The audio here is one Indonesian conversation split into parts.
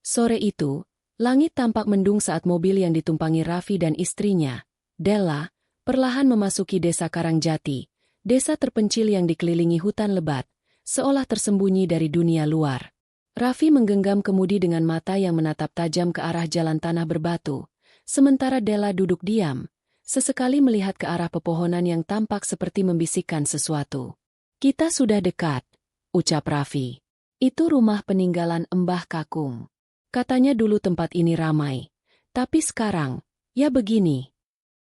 Sore itu, langit tampak mendung saat mobil yang ditumpangi Raffi dan istrinya, Della, perlahan memasuki desa Karangjati, desa terpencil yang dikelilingi hutan lebat, seolah tersembunyi dari dunia luar. Raffi menggenggam kemudi dengan mata yang menatap tajam ke arah jalan tanah berbatu, sementara Della duduk diam, sesekali melihat ke arah pepohonan yang tampak seperti membisikkan sesuatu. "Kita sudah dekat," ucap Raffi. "Itu rumah peninggalan Mbah Kakung. Katanya dulu tempat ini ramai. Tapi sekarang, ya begini."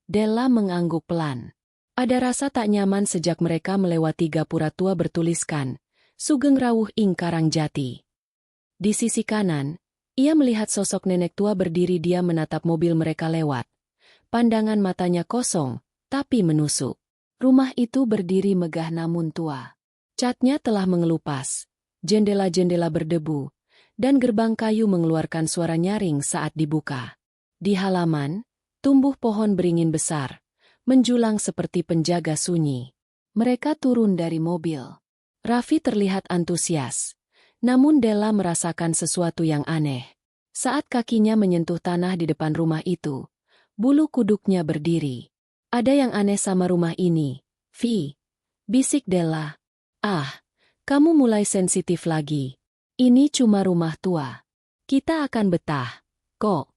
Della mengangguk pelan. Ada rasa tak nyaman sejak mereka melewati gapura tua bertuliskan, "Sugeng Rawuh ing Karangjati." Di sisi kanan, ia melihat sosok nenek tua berdiri diam menatap mobil mereka lewat. Pandangan matanya kosong, tapi menusuk. Rumah itu berdiri megah namun tua. Catnya telah mengelupas, jendela-jendela berdebu, dan gerbang kayu mengeluarkan suara nyaring saat dibuka. Di halaman, tumbuh pohon beringin besar, menjulang seperti penjaga sunyi. Mereka turun dari mobil. Raffi terlihat antusias, namun Della merasakan sesuatu yang aneh. Saat kakinya menyentuh tanah di depan rumah itu, bulu kuduknya berdiri. "Ada yang aneh sama rumah ini, Vi," bisik Della. "Ah, kamu mulai sensitif lagi. Ini cuma rumah tua. Kita akan betah, kok."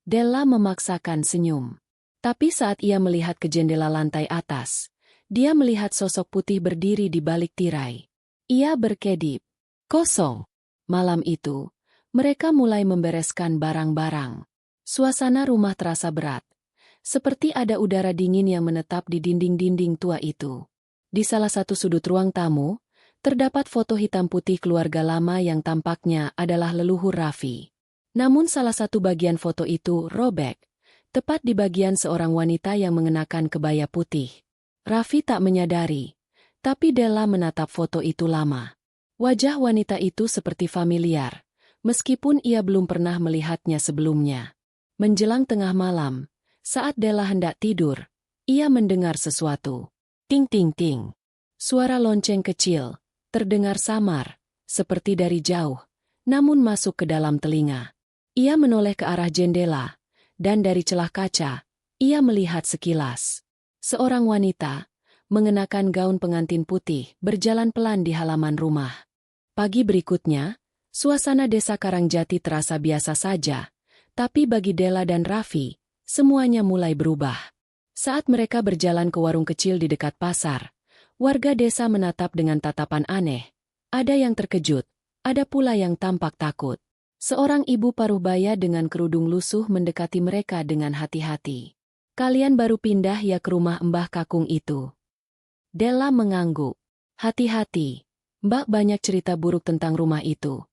Della memaksakan senyum. Tapi saat ia melihat ke jendela lantai atas, dia melihat sosok putih berdiri di balik tirai. Ia berkedip. Kosong. Malam itu, mereka mulai membereskan barang-barang. Suasana rumah terasa berat, seperti ada udara dingin yang menetap di dinding-dinding tua itu. Di salah satu sudut ruang tamu, terdapat foto hitam putih keluarga lama yang tampaknya adalah leluhur Raffi. Namun salah satu bagian foto itu robek, tepat di bagian seorang wanita yang mengenakan kebaya putih. Raffi tak menyadari, tapi Della menatap foto itu lama. Wajah wanita itu seperti familiar, meskipun ia belum pernah melihatnya sebelumnya. Menjelang tengah malam, saat Della hendak tidur, ia mendengar sesuatu. Ting ting ting. Suara lonceng kecil terdengar samar, seperti dari jauh, namun masuk ke dalam telinga. Ia menoleh ke arah jendela, dan dari celah kaca, ia melihat sekilas. Seorang wanita, mengenakan gaun pengantin putih, berjalan pelan di halaman rumah. Pagi berikutnya, suasana desa Karangjati terasa biasa saja, tapi bagi Della dan Raffi, semuanya mulai berubah. Saat mereka berjalan ke warung kecil di dekat pasar, warga desa menatap dengan tatapan aneh. Ada yang terkejut, ada pula yang tampak takut. Seorang ibu paruh baya dengan kerudung lusuh mendekati mereka dengan hati-hati. "Kalian baru pindah ya ke rumah Mbah Kakung itu?" Della mengangguk. "Hati-hati, Mbak banyak cerita buruk tentang rumah itu,"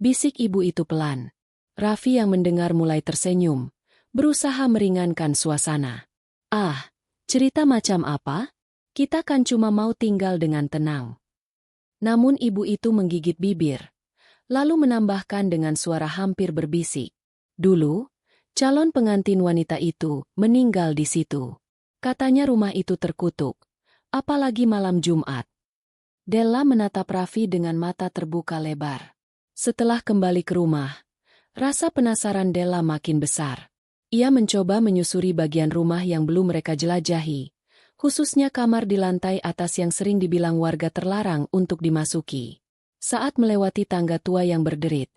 bisik ibu itu pelan. Raffi yang mendengar mulai tersenyum, berusaha meringankan suasana. "Ah, cerita macam apa? Kita kan cuma mau tinggal dengan tenang." Namun ibu itu menggigit bibir, lalu menambahkan dengan suara hampir berbisik. "Dulu, calon pengantin wanita itu meninggal di situ. Katanya rumah itu terkutuk, apalagi malam Jumat." Della menatap Raffi dengan mata terbuka lebar. Setelah kembali ke rumah, rasa penasaran Della makin besar. Ia mencoba menyusuri bagian rumah yang belum mereka jelajahi, khususnya kamar di lantai atas yang sering dibilang warga terlarang untuk dimasuki. Saat melewati tangga tua yang berderit,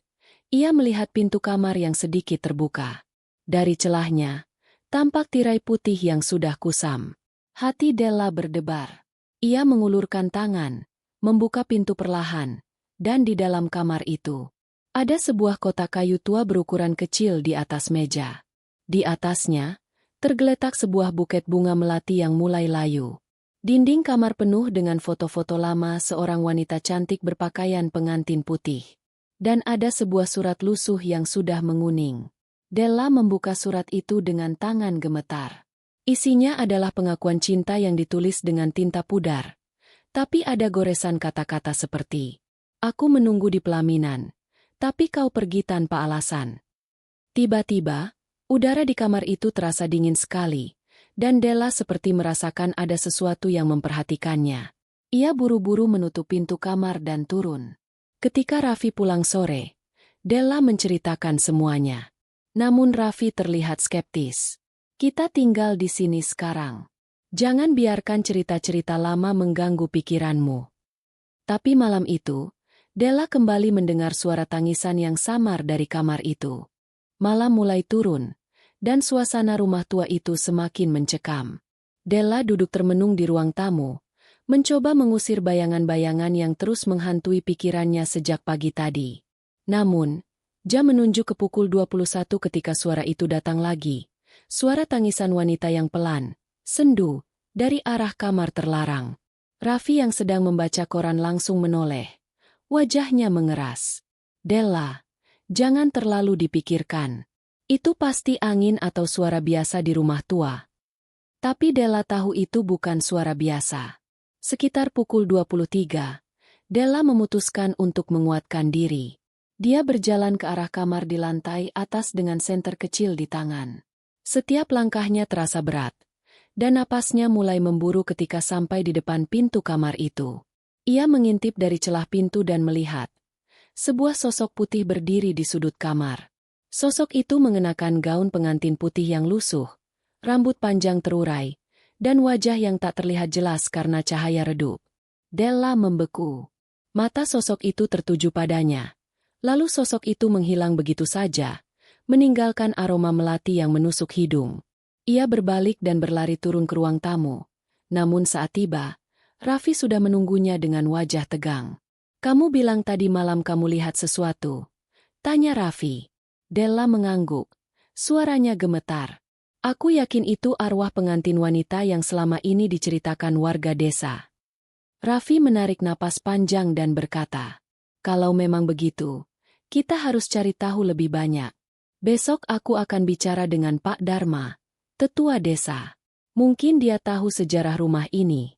ia melihat pintu kamar yang sedikit terbuka. Dari celahnya, tampak tirai putih yang sudah kusam. Hati Della berdebar. Ia mengulurkan tangan, membuka pintu perlahan, dan di dalam kamar itu, ada sebuah kotak kayu tua berukuran kecil di atas meja. Di atasnya, tergeletak sebuah buket bunga melati yang mulai layu. Dinding kamar penuh dengan foto-foto lama seorang wanita cantik berpakaian pengantin putih. Dan ada sebuah surat lusuh yang sudah menguning. Della membuka surat itu dengan tangan gemetar. Isinya adalah pengakuan cinta yang ditulis dengan tinta pudar. Tapi ada goresan kata-kata seperti, "Aku menunggu di pelaminan, tapi kau pergi tanpa alasan." Tiba-tiba, udara di kamar itu terasa dingin sekali, dan Della seperti merasakan ada sesuatu yang memperhatikannya. Ia buru-buru menutup pintu kamar dan turun. Ketika Raffi pulang sore, Della menceritakan semuanya. Namun Raffi terlihat skeptis. Kita tinggal di sini sekarang. Jangan biarkan cerita-cerita lama mengganggu pikiranmu. Tapi malam itu, Della kembali mendengar suara tangisan yang samar dari kamar itu. Malam mulai turun, dan suasana rumah tua itu semakin mencekam. Della duduk termenung di ruang tamu, mencoba mengusir bayangan-bayangan yang terus menghantui pikirannya sejak pagi tadi. Namun, jam menunjuk ke pukul 21 ketika suara itu datang lagi. Suara tangisan wanita yang pelan, sendu, dari arah kamar terlarang. Raffi yang sedang membaca koran langsung menoleh. Wajahnya mengeras. Della, jangan terlalu dipikirkan. Itu pasti angin atau suara biasa di rumah tua. Tapi Della tahu itu bukan suara biasa. Sekitar pukul 23, Della memutuskan untuk menguatkan diri. Dia berjalan ke arah kamar di lantai atas dengan senter kecil di tangan. Setiap langkahnya terasa berat, dan napasnya mulai memburu ketika sampai di depan pintu kamar itu. Ia mengintip dari celah pintu dan melihat sebuah sosok putih berdiri di sudut kamar. Sosok itu mengenakan gaun pengantin putih yang lusuh, rambut panjang terurai, dan wajah yang tak terlihat jelas karena cahaya redup. Della membeku. Mata sosok itu tertuju padanya. Lalu sosok itu menghilang begitu saja, meninggalkan aroma melati yang menusuk hidung. Ia berbalik dan berlari turun ke ruang tamu. Namun saat tiba, Raffi sudah menunggunya dengan wajah tegang. "Kamu bilang tadi malam kamu lihat sesuatu?" tanya Raffi. Della mengangguk. Suaranya gemetar. "Aku yakin itu arwah pengantin wanita yang selama ini diceritakan warga desa." Raffi menarik napas panjang dan berkata, "Kalau memang begitu, kita harus cari tahu lebih banyak. Besok aku akan bicara dengan Pak Dharma, tetua desa. Mungkin dia tahu sejarah rumah ini."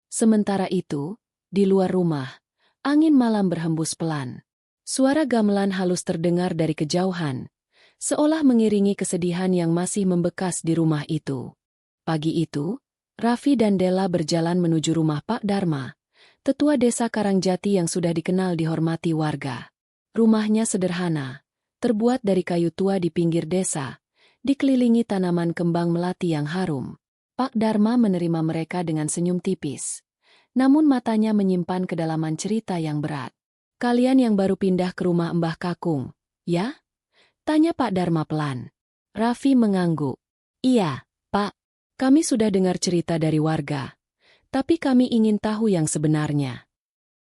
Sementara itu, di luar rumah, angin malam berhembus pelan. Suara gamelan halus terdengar dari kejauhan, seolah mengiringi kesedihan yang masih membekas di rumah itu. Pagi itu, Raffi dan Della berjalan menuju rumah Pak Dharma, tetua desa Karangjati yang sudah dikenal dihormati warga. Rumahnya sederhana, terbuat dari kayu tua di pinggir desa, dikelilingi tanaman kembang melati yang harum. Pak Dharma menerima mereka dengan senyum tipis. Namun matanya menyimpan kedalaman cerita yang berat. "Kalian yang baru pindah ke rumah Mbah Kakung, ya?" tanya Pak Dharma pelan. Raffi mengangguk. "Iya, Pak. Kami sudah dengar cerita dari warga. Tapi kami ingin tahu yang sebenarnya."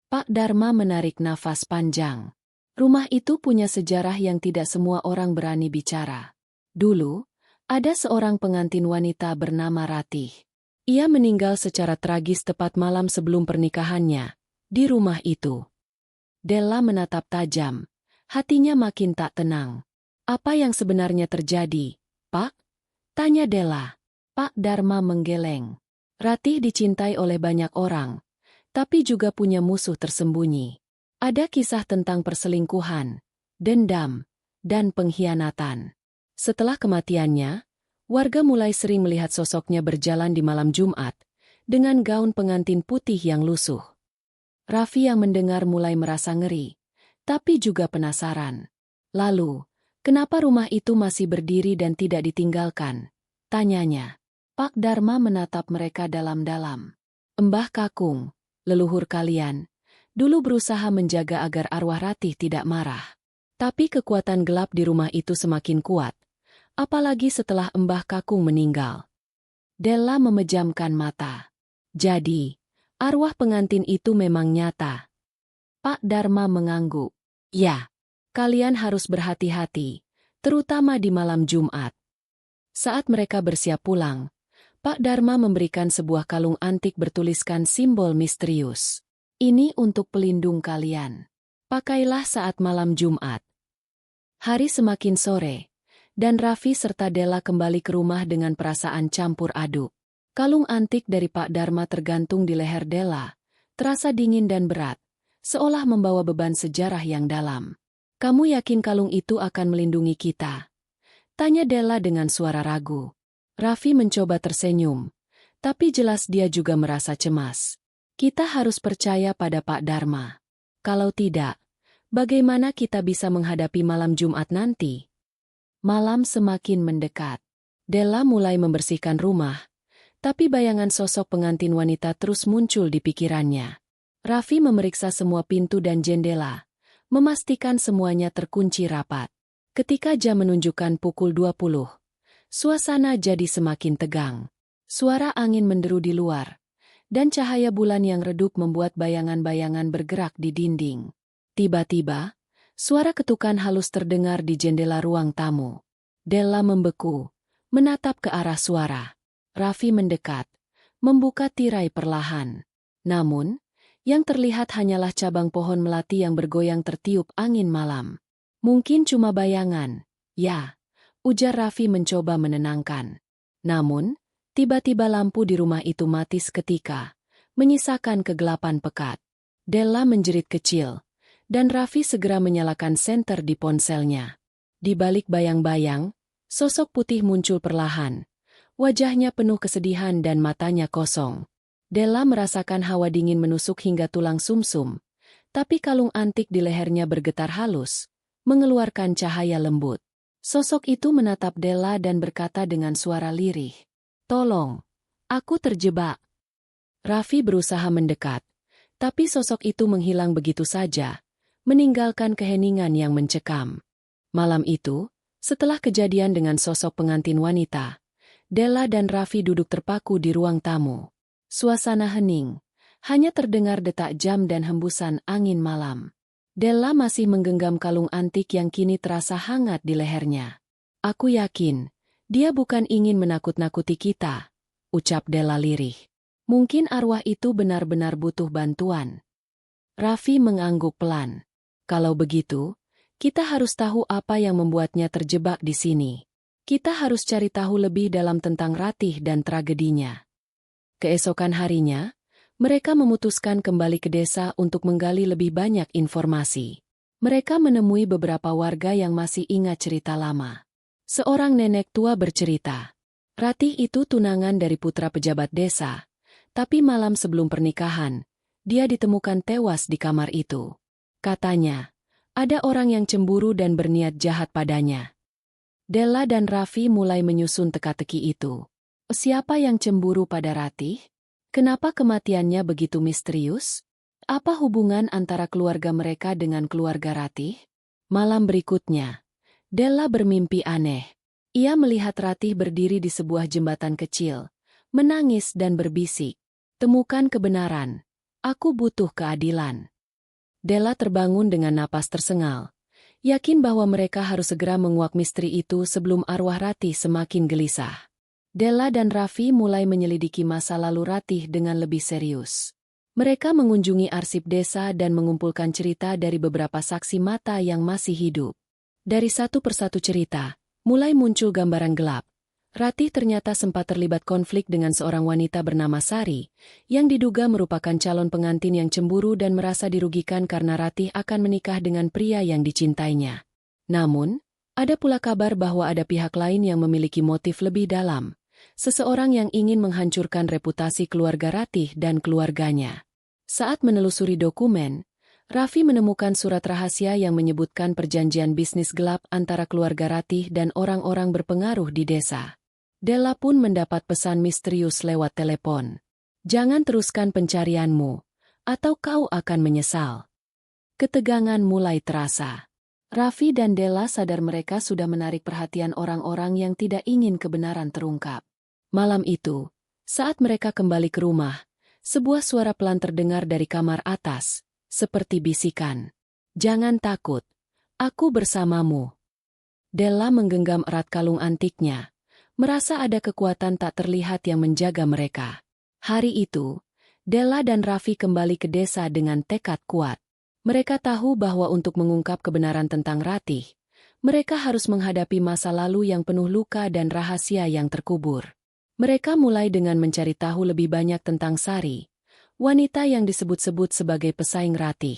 Pak Dharma menarik nafas panjang. Rumah itu punya sejarah yang tidak semua orang berani bicara. Dulu, ada seorang pengantin wanita bernama Ratih. Ia meninggal secara tragis tepat malam sebelum pernikahannya, di rumah itu. Della menatap tajam, hatinya makin tak tenang. "Apa yang sebenarnya terjadi, Pak?" tanya Della. Pak Dharma menggeleng. "Ratih dicintai oleh banyak orang, tapi juga punya musuh tersembunyi. Ada kisah tentang perselingkuhan, dendam, dan pengkhianatan. Setelah kematiannya, warga mulai sering melihat sosoknya berjalan di malam Jumat, dengan gaun pengantin putih yang lusuh." Raffi yang mendengar mulai merasa ngeri, tapi juga penasaran. "Lalu, kenapa rumah itu masih berdiri dan tidak ditinggalkan?" tanyanya. Pak Dharma menatap mereka dalam-dalam. "Mbah Kakung, leluhur kalian, dulu berusaha menjaga agar arwah Ratih tidak marah. Tapi kekuatan gelap di rumah itu semakin kuat, apalagi setelah Mbah Kakung meninggal." Della memejamkan mata. "Jadi, arwah pengantin itu memang nyata?" Pak Dharma mengangguk. "Ya, kalian harus berhati-hati, terutama di malam Jumat." Saat mereka bersiap pulang, Pak Dharma memberikan sebuah kalung antik bertuliskan simbol misterius. "Ini untuk pelindung kalian. Pakailah saat malam Jumat." Hari semakin sore, dan Raffi serta Della kembali ke rumah dengan perasaan campur aduk. Kalung antik dari Pak Dharma tergantung di leher Della, terasa dingin dan berat, seolah membawa beban sejarah yang dalam. "Kamu yakin kalung itu akan melindungi kita?" tanya Della dengan suara ragu. Raffi mencoba tersenyum, tapi jelas dia juga merasa cemas. "Kita harus percaya pada Pak Dharma. Kalau tidak, Bagaimana kita bisa menghadapi malam Jumat nanti? Malam semakin mendekat. Della mulai membersihkan rumah, tapi bayangan sosok pengantin wanita terus muncul di pikirannya. Raffi memeriksa semua pintu dan jendela, memastikan semuanya terkunci rapat. Ketika jam menunjukkan pukul 20, suasana jadi semakin tegang. Suara angin menderu di luar, dan cahaya bulan yang redup membuat bayangan-bayangan bergerak di dinding. Tiba-tiba, suara ketukan halus terdengar di jendela ruang tamu. Della membeku, menatap ke arah suara. Raffi mendekat, membuka tirai perlahan. Namun, yang terlihat hanyalah cabang pohon melati yang bergoyang tertiup angin malam. Mungkin cuma bayangan, ya, ujar Raffi mencoba menenangkan. Namun, tiba-tiba lampu di rumah itu mati seketika, menyisakan kegelapan pekat. Della menjerit kecil, dan Raffi segera menyalakan senter di ponselnya. Di balik bayang-bayang, sosok putih muncul perlahan. Wajahnya penuh kesedihan dan matanya kosong. Della merasakan hawa dingin menusuk hingga tulang sumsum, tapi kalung antik di lehernya bergetar halus, mengeluarkan cahaya lembut. Sosok itu menatap Della dan berkata dengan suara lirih, "Tolong, aku terjebak." Raffi berusaha mendekat, tapi sosok itu menghilang begitu saja, meninggalkan keheningan yang mencekam. Malam itu, setelah kejadian dengan sosok pengantin wanita, Della dan Raffi duduk terpaku di ruang tamu. Suasana hening, hanya terdengar detak jam dan hembusan angin malam. Della masih menggenggam kalung antik yang kini terasa hangat di lehernya. "Aku yakin, dia bukan ingin menakut-nakuti kita," ucap Della lirih. "Mungkin arwah itu benar-benar butuh bantuan." Raffi mengangguk pelan. "Kalau begitu, kita harus tahu apa yang membuatnya terjebak di sini. Kita harus cari tahu lebih dalam tentang Ratih dan tragedinya." Keesokan harinya, mereka memutuskan kembali ke desa untuk menggali lebih banyak informasi. Mereka menemui beberapa warga yang masih ingat cerita lama. Seorang nenek tua bercerita, Ratih itu tunangan dari putra pejabat desa, tapi malam sebelum pernikahan, dia ditemukan tewas di kamar itu. Katanya, ada orang yang cemburu dan berniat jahat padanya. Della dan Raffi mulai menyusun teka-teki itu. Siapa yang cemburu pada Ratih? Kenapa kematiannya begitu misterius? Apa hubungan antara keluarga mereka dengan keluarga Ratih? Malam berikutnya, Della bermimpi aneh. Ia melihat Ratih berdiri di sebuah jembatan kecil, menangis dan berbisik, "Temukan kebenaran. Aku butuh keadilan." Della terbangun dengan napas tersengal, yakin bahwa mereka harus segera menguak misteri itu sebelum arwah Ratih semakin gelisah. Della dan Raffi mulai menyelidiki masa lalu Ratih dengan lebih serius. Mereka mengunjungi arsip desa dan mengumpulkan cerita dari beberapa saksi mata yang masih hidup. Dari satu persatu cerita, mulai muncul gambaran gelap. Ratih ternyata sempat terlibat konflik dengan seorang wanita bernama Sari, yang diduga merupakan calon pengantin yang cemburu dan merasa dirugikan karena Ratih akan menikah dengan pria yang dicintainya. Namun, ada pula kabar bahwa ada pihak lain yang memiliki motif lebih dalam, seseorang yang ingin menghancurkan reputasi keluarga Ratih dan keluarganya. Saat menelusuri dokumen, Raffi menemukan surat rahasia yang menyebutkan perjanjian bisnis gelap antara keluarga Ratih dan orang-orang berpengaruh di desa. Della pun mendapat pesan misterius lewat telepon. "Jangan teruskan pencarianmu, atau kau akan menyesal." Ketegangan mulai terasa. Raffi dan Della sadar mereka sudah menarik perhatian orang-orang yang tidak ingin kebenaran terungkap. Malam itu, saat mereka kembali ke rumah, sebuah suara pelan terdengar dari kamar atas, seperti bisikan. "Jangan takut, aku bersamamu." Della menggenggam erat kalung antiknya, merasa ada kekuatan tak terlihat yang menjaga mereka. Hari itu, Della dan Raffi kembali ke desa dengan tekad kuat. Mereka tahu bahwa untuk mengungkap kebenaran tentang Ratih, mereka harus menghadapi masa lalu yang penuh luka dan rahasia yang terkubur. Mereka mulai dengan mencari tahu lebih banyak tentang Sari, wanita yang disebut-sebut sebagai pesaing Ratih.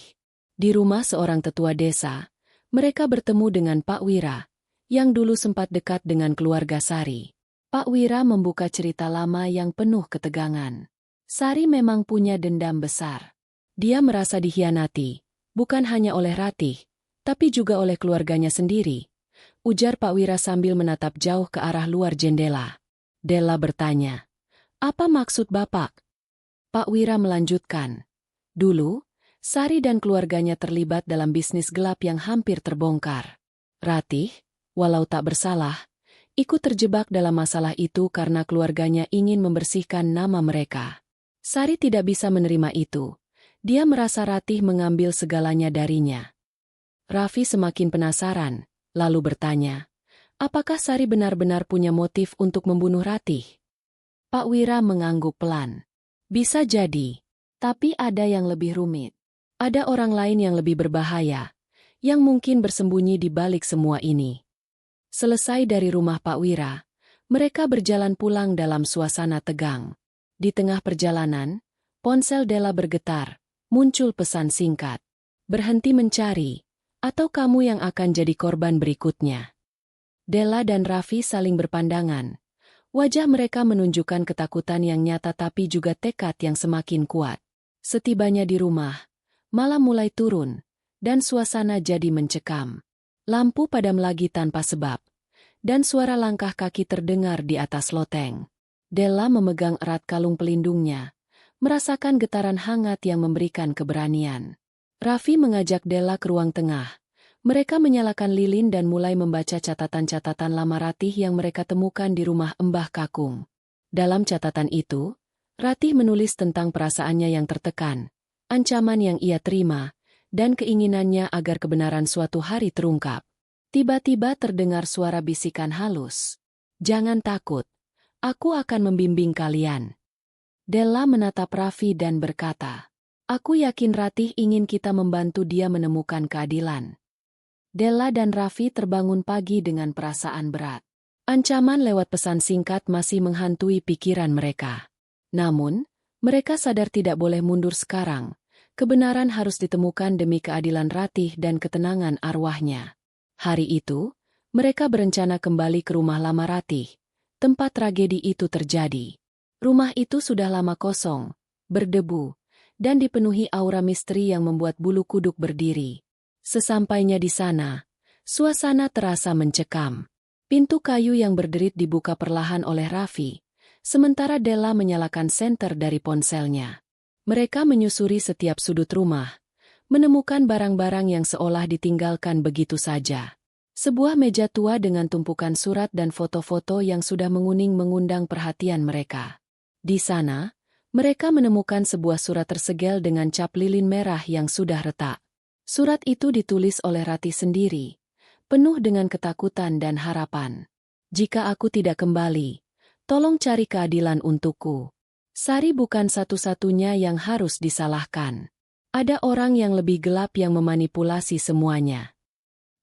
Di rumah seorang tetua desa, mereka bertemu dengan Pak Wira, yang dulu sempat dekat dengan keluarga Sari. Pak Wira membuka cerita lama yang penuh ketegangan. Sari memang punya dendam besar. Dia merasa dikhianati, bukan hanya oleh Ratih, tapi juga oleh keluarganya sendiri, ujar Pak Wira sambil menatap jauh ke arah luar jendela. Della bertanya, apa maksud Bapak? Pak Wira melanjutkan, dulu, Sari dan keluarganya terlibat dalam bisnis gelap yang hampir terbongkar. Ratih, walau tak bersalah, ikut terjebak dalam masalah itu karena keluarganya ingin membersihkan nama mereka. Sari tidak bisa menerima itu. Dia merasa Ratih mengambil segalanya darinya. Raffi semakin penasaran, lalu bertanya, apakah Sari benar-benar punya motif untuk membunuh Ratih? Pak Wira mengangguk pelan. Bisa jadi, tapi ada yang lebih rumit. Ada orang lain yang lebih berbahaya, yang mungkin bersembunyi di balik semua ini. Selesai dari rumah Pak Wira, mereka berjalan pulang dalam suasana tegang. Di tengah perjalanan, ponsel Della bergetar, muncul pesan singkat. Berhenti mencari, atau kamu yang akan jadi korban berikutnya. Della dan Raffi saling berpandangan. Wajah mereka menunjukkan ketakutan yang nyata tapi juga tekad yang semakin kuat. Setibanya di rumah, malam mulai turun, dan suasana jadi mencekam. Lampu padam lagi tanpa sebab, dan suara langkah kaki terdengar di atas loteng. Della memegang erat kalung pelindungnya, merasakan getaran hangat yang memberikan keberanian. Raffi mengajak Della ke ruang tengah. Mereka menyalakan lilin dan mulai membaca catatan-catatan lama Ratih yang mereka temukan di rumah Mbah Kakung. Dalam catatan itu, Ratih menulis tentang perasaannya yang tertekan, ancaman yang ia terima, dan keinginannya agar kebenaran suatu hari terungkap. Tiba-tiba terdengar suara bisikan halus. Jangan takut, aku akan membimbing kalian. Della menatap Raffi dan berkata, aku yakin Ratih ingin kita membantu dia menemukan keadilan. Della dan Raffi terbangun pagi dengan perasaan berat. Ancaman lewat pesan singkat masih menghantui pikiran mereka. Namun, mereka sadar tidak boleh mundur sekarang. Kebenaran harus ditemukan demi keadilan Ratih dan ketenangan arwahnya. Hari itu, mereka berencana kembali ke rumah lama Ratih, tempat tragedi itu terjadi. Rumah itu sudah lama kosong, berdebu, dan dipenuhi aura misteri yang membuat bulu kuduk berdiri. Sesampainya di sana, suasana terasa mencekam. Pintu kayu yang berderit dibuka perlahan oleh Raffi, sementara Della menyalakan senter dari ponselnya. Mereka menyusuri setiap sudut rumah, menemukan barang-barang yang seolah ditinggalkan begitu saja. Sebuah meja tua dengan tumpukan surat dan foto-foto yang sudah menguning mengundang perhatian mereka. Di sana, mereka menemukan sebuah surat tersegel dengan cap lilin merah yang sudah retak. Surat itu ditulis oleh Ratih sendiri, penuh dengan ketakutan dan harapan. Jika aku tidak kembali, tolong cari keadilan untukku. Sari bukan satu-satunya yang harus disalahkan. Ada orang yang lebih gelap yang memanipulasi semuanya.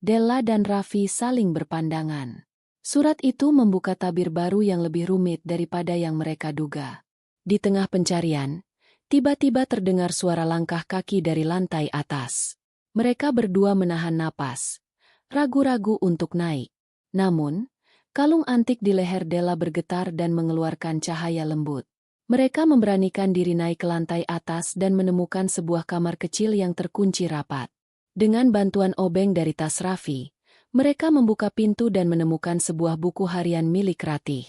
Della dan Raffi saling berpandangan. Surat itu membuka tabir baru yang lebih rumit daripada yang mereka duga. Di tengah pencarian, tiba-tiba terdengar suara langkah kaki dari lantai atas. Mereka berdua menahan napas, ragu-ragu untuk naik. Namun, kalung antik di leher Della bergetar dan mengeluarkan cahaya lembut. Mereka memberanikan diri naik ke lantai atas dan menemukan sebuah kamar kecil yang terkunci rapat. Dengan bantuan obeng dari tas Raffi, mereka membuka pintu dan menemukan sebuah buku harian milik Ratih.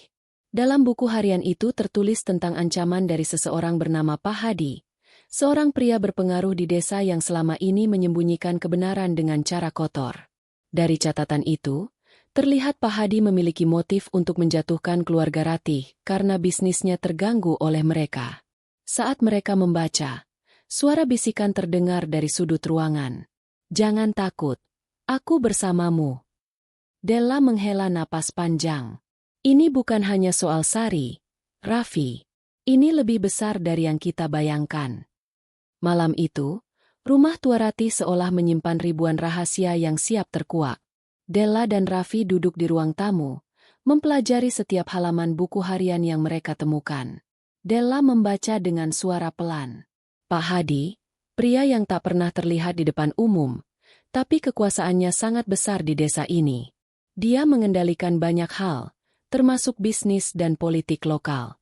Dalam buku harian itu tertulis tentang ancaman dari seseorang bernama Pak Hadi, seorang pria berpengaruh di desa yang selama ini menyembunyikan kebenaran dengan cara kotor. Dari catatan itu, terlihat Pak Hadi memiliki motif untuk menjatuhkan keluarga Ratih karena bisnisnya terganggu oleh mereka. Saat mereka membaca, suara bisikan terdengar dari sudut ruangan. Jangan takut, aku bersamamu. Della menghela napas panjang. Ini bukan hanya soal Sari, Raffi. Ini lebih besar dari yang kita bayangkan. Malam itu, rumah tua Ratih seolah menyimpan ribuan rahasia yang siap terkuak. Della dan Raffi duduk di ruang tamu, mempelajari setiap halaman buku harian yang mereka temukan. Della membaca dengan suara pelan. Pak Hadi, pria yang tak pernah terlihat di depan umum, tapi kekuasaannya sangat besar di desa ini. Dia mengendalikan banyak hal, termasuk bisnis dan politik lokal.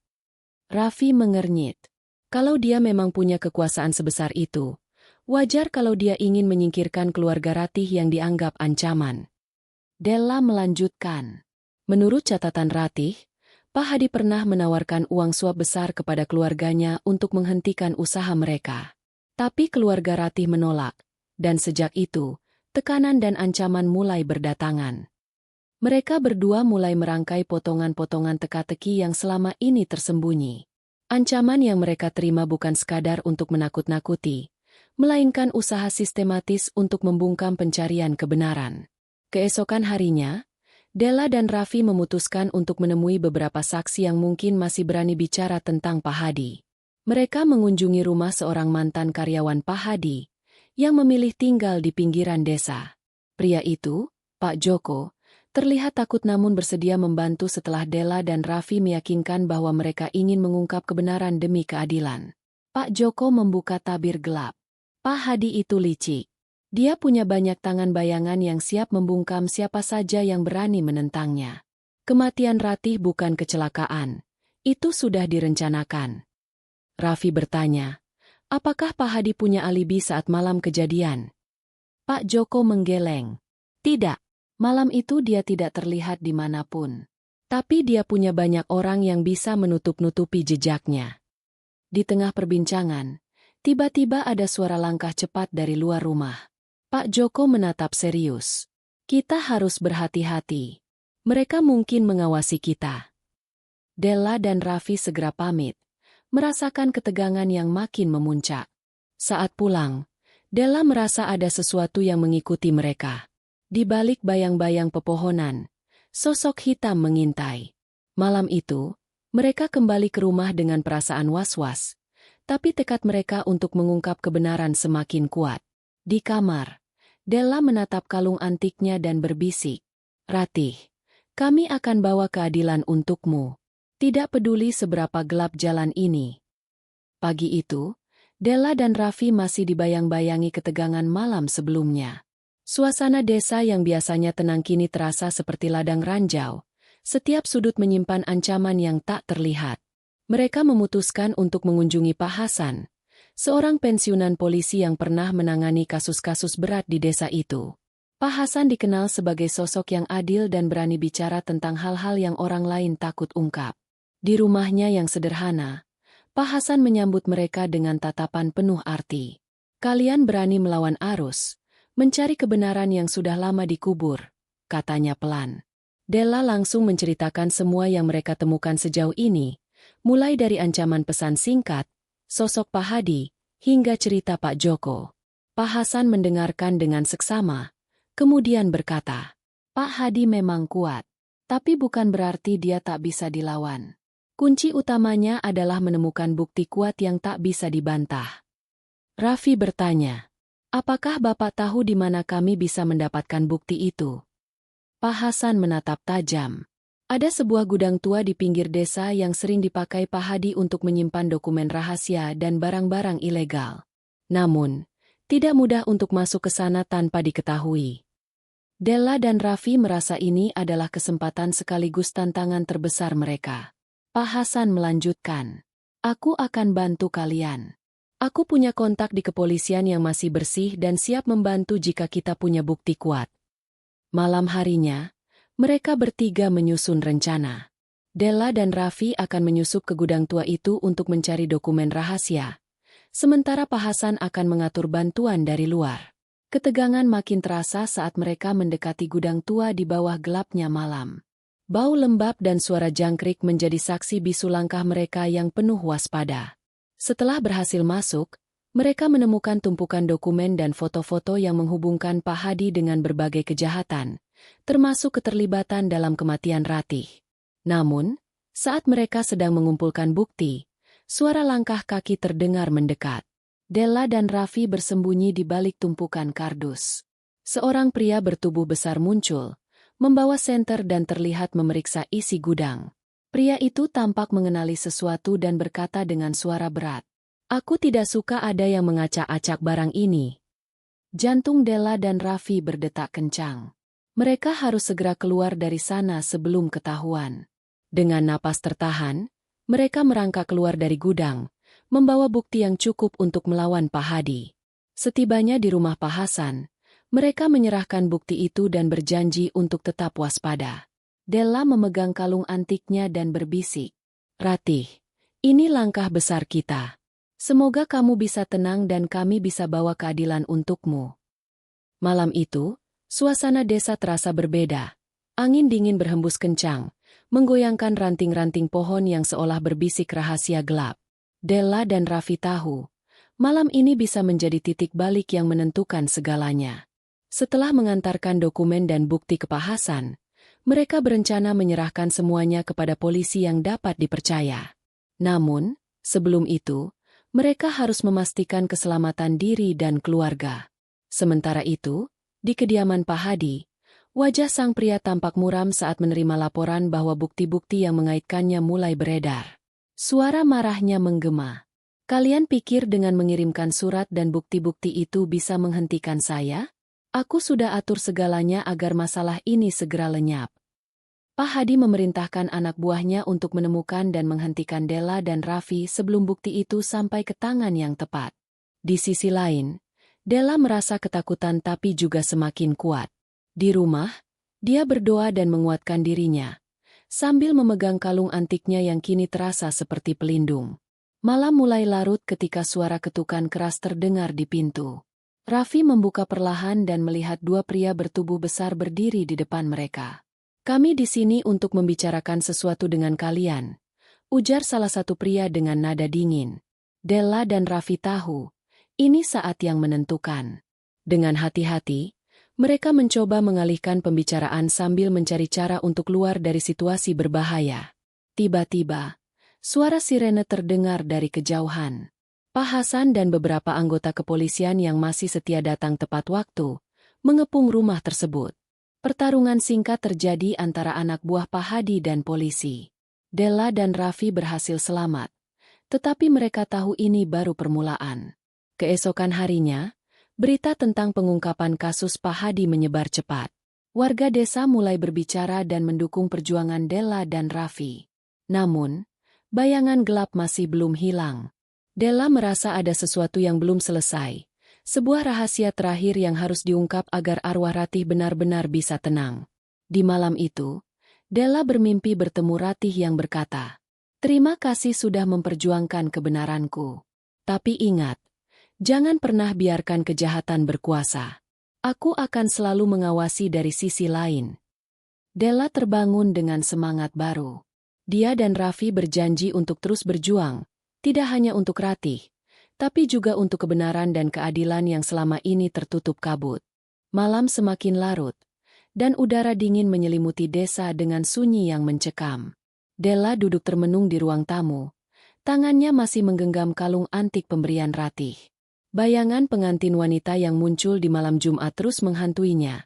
Raffi mengernyit. Kalau dia memang punya kekuasaan sebesar itu, Wajar kalau dia ingin menyingkirkan keluarga Ratih yang dianggap ancaman. Della melanjutkan. Menurut catatan Ratih, Pak Hadi pernah menawarkan uang suap besar kepada keluarganya untuk menghentikan usaha mereka. Tapi keluarga Ratih menolak, dan sejak itu, tekanan dan ancaman mulai berdatangan. Mereka berdua mulai merangkai potongan-potongan teka-teki yang selama ini tersembunyi. Ancaman yang mereka terima bukan sekadar untuk menakut-nakuti, melainkan usaha sistematis untuk membungkam pencarian kebenaran. Keesokan harinya, Della dan Raffi memutuskan untuk menemui beberapa saksi yang mungkin masih berani bicara tentang Pak Hadi. Mereka mengunjungi rumah seorang mantan karyawan Pak Hadi, yang memilih tinggal di pinggiran desa. Pria itu, Pak Joko, terlihat takut namun bersedia membantu setelah Della dan Raffi meyakinkan bahwa mereka ingin mengungkap kebenaran demi keadilan. Pak Joko membuka tabir gelap. Pak Hadi itu licik. Dia punya banyak tangan bayangan yang siap membungkam siapa saja yang berani menentangnya. Kematian Ratih bukan kecelakaan. Itu sudah direncanakan. Raffi bertanya, apakah Pak Hadi punya alibi saat malam kejadian? Pak Joko menggeleng. Tidak. Malam itu dia tidak terlihat dimanapun. Tapi dia punya banyak orang yang bisa menutup-nutupi jejaknya. Di tengah perbincangan, tiba-tiba ada suara langkah cepat dari luar rumah. Pak Joko menatap serius. Kita harus berhati-hati. Mereka mungkin mengawasi kita. Della dan Raffi segera pamit, merasakan ketegangan yang makin memuncak. Saat pulang, Della merasa ada sesuatu yang mengikuti mereka. Di balik bayang-bayang pepohonan, sosok hitam mengintai. Malam itu, mereka kembali ke rumah dengan perasaan was-was, tapi tekad mereka untuk mengungkap kebenaran semakin kuat. Di kamar, Della menatap kalung antiknya dan berbisik, Ratih, kami akan bawa keadilan untukmu. Tidak peduli seberapa gelap jalan ini. Pagi itu, Della dan Raffi masih dibayang-bayangi ketegangan malam sebelumnya. Suasana desa yang biasanya tenang kini terasa seperti ladang ranjau. Setiap sudut menyimpan ancaman yang tak terlihat. Mereka memutuskan untuk mengunjungi Pak Hasan, seorang pensiunan polisi yang pernah menangani kasus-kasus berat di desa itu. Pak Hasan dikenal sebagai sosok yang adil dan berani bicara tentang hal-hal yang orang lain takut ungkap. Di rumahnya yang sederhana, Pak Hasan menyambut mereka dengan tatapan penuh arti. Kalian berani melawan arus, mencari kebenaran yang sudah lama dikubur, katanya pelan. Della langsung menceritakan semua yang mereka temukan sejauh ini, mulai dari ancaman pesan singkat, sosok Pak Hadi, hingga cerita Pak Joko. Pak Hasan mendengarkan dengan seksama, kemudian berkata, Pak Hadi memang kuat, tapi bukan berarti dia tak bisa dilawan. Kunci utamanya adalah menemukan bukti kuat yang tak bisa dibantah. Raffi bertanya, apakah Bapak tahu di mana kami bisa mendapatkan bukti itu? Pak Hasan menatap tajam. Ada sebuah gudang tua di pinggir desa yang sering dipakai Pak Hadi untuk menyimpan dokumen rahasia dan barang-barang ilegal. Namun, tidak mudah untuk masuk ke sana tanpa diketahui. Della dan Raffi merasa ini adalah kesempatan sekaligus tantangan terbesar mereka. Pak Hasan melanjutkan, aku akan bantu kalian. Aku punya kontak di kepolisian yang masih bersih dan siap membantu jika kita punya bukti kuat. Malam harinya, mereka bertiga menyusun rencana. Della dan Raffi akan menyusup ke gudang tua itu untuk mencari dokumen rahasia. Sementara Pak Hasan akan mengatur bantuan dari luar. Ketegangan makin terasa saat mereka mendekati gudang tua di bawah gelapnya malam. Bau lembab dan suara jangkrik menjadi saksi bisu langkah mereka yang penuh waspada. Setelah berhasil masuk, mereka menemukan tumpukan dokumen dan foto-foto yang menghubungkan Pak Hadi dengan berbagai kejahatan, termasuk keterlibatan dalam kematian Ratih. Namun, saat mereka sedang mengumpulkan bukti, suara langkah kaki terdengar mendekat. Della dan Raffi bersembunyi di balik tumpukan kardus. Seorang pria bertubuh besar muncul, membawa senter dan terlihat memeriksa isi gudang. Pria itu tampak mengenali sesuatu dan berkata dengan suara berat, aku tidak suka ada yang mengacak-acak barang ini. Jantung Della dan Raffi berdetak kencang. Mereka harus segera keluar dari sana sebelum ketahuan. Dengan napas tertahan, mereka merangkak keluar dari gudang, membawa bukti yang cukup untuk melawan Pak Hadi. Setibanya di rumah Pak Hasan, mereka menyerahkan bukti itu dan berjanji untuk tetap waspada. Della memegang kalung antiknya dan berbisik, "Ratih, ini langkah besar kita. Semoga kamu bisa tenang dan kami bisa bawa keadilan untukmu." Malam itu, suasana desa terasa berbeda. Angin dingin berhembus kencang, menggoyangkan ranting-ranting pohon yang seolah berbisik rahasia gelap. Della dan Raffi tahu, malam ini bisa menjadi titik balik yang menentukan segalanya. Setelah mengantarkan dokumen dan bukti ke Pak Hasan, mereka berencana menyerahkan semuanya kepada polisi yang dapat dipercaya. Namun, sebelum itu, mereka harus memastikan keselamatan diri dan keluarga. Sementara itu, di kediaman Pak Hadi, wajah sang pria tampak muram saat menerima laporan bahwa bukti-bukti yang mengaitkannya mulai beredar. Suara marahnya menggema. "Kalian pikir dengan mengirimkan surat dan bukti-bukti itu bisa menghentikan saya? Aku sudah atur segalanya agar masalah ini segera lenyap." Pak Hadi memerintahkan anak buahnya untuk menemukan dan menghentikan Della dan Raffi sebelum bukti itu sampai ke tangan yang tepat. Di sisi lain, Della merasa ketakutan tapi juga semakin kuat. Di rumah, dia berdoa dan menguatkan dirinya, sambil memegang kalung antiknya yang kini terasa seperti pelindung. Malam mulai larut ketika suara ketukan keras terdengar di pintu. Raffi membuka perlahan dan melihat dua pria bertubuh besar berdiri di depan mereka. "Kami di sini untuk membicarakan sesuatu dengan kalian," ujar salah satu pria dengan nada dingin. Della dan Raffi tahu, ini saat yang menentukan. Dengan hati-hati, mereka mencoba mengalihkan pembicaraan sambil mencari cara untuk keluar dari situasi berbahaya. Tiba-tiba, suara sirene terdengar dari kejauhan. Pak Hasan dan beberapa anggota kepolisian yang masih setia datang tepat waktu, mengepung rumah tersebut. Pertarungan singkat terjadi antara anak buah Pak Hadi dan polisi. Della dan Raffi berhasil selamat, tetapi mereka tahu ini baru permulaan. Keesokan harinya, berita tentang pengungkapan kasus Pak Hadi menyebar cepat. Warga desa mulai berbicara dan mendukung perjuangan Della dan Raffi. Namun, bayangan gelap masih belum hilang. Della merasa ada sesuatu yang belum selesai. Sebuah rahasia terakhir yang harus diungkap agar arwah Ratih benar-benar bisa tenang. Di malam itu, Della bermimpi bertemu Ratih yang berkata, "Terima kasih sudah memperjuangkan kebenaranku. Tapi ingat, jangan pernah biarkan kejahatan berkuasa. Aku akan selalu mengawasi dari sisi lain." Della terbangun dengan semangat baru. Dia dan Raffi berjanji untuk terus berjuang, tidak hanya untuk Ratih, tapi juga untuk kebenaran dan keadilan yang selama ini tertutup kabut. Malam semakin larut, dan udara dingin menyelimuti desa dengan sunyi yang mencekam. Della duduk termenung di ruang tamu. Tangannya masih menggenggam kalung antik pemberian Ratih. Bayangan pengantin wanita yang muncul di malam Jumat terus menghantuinya,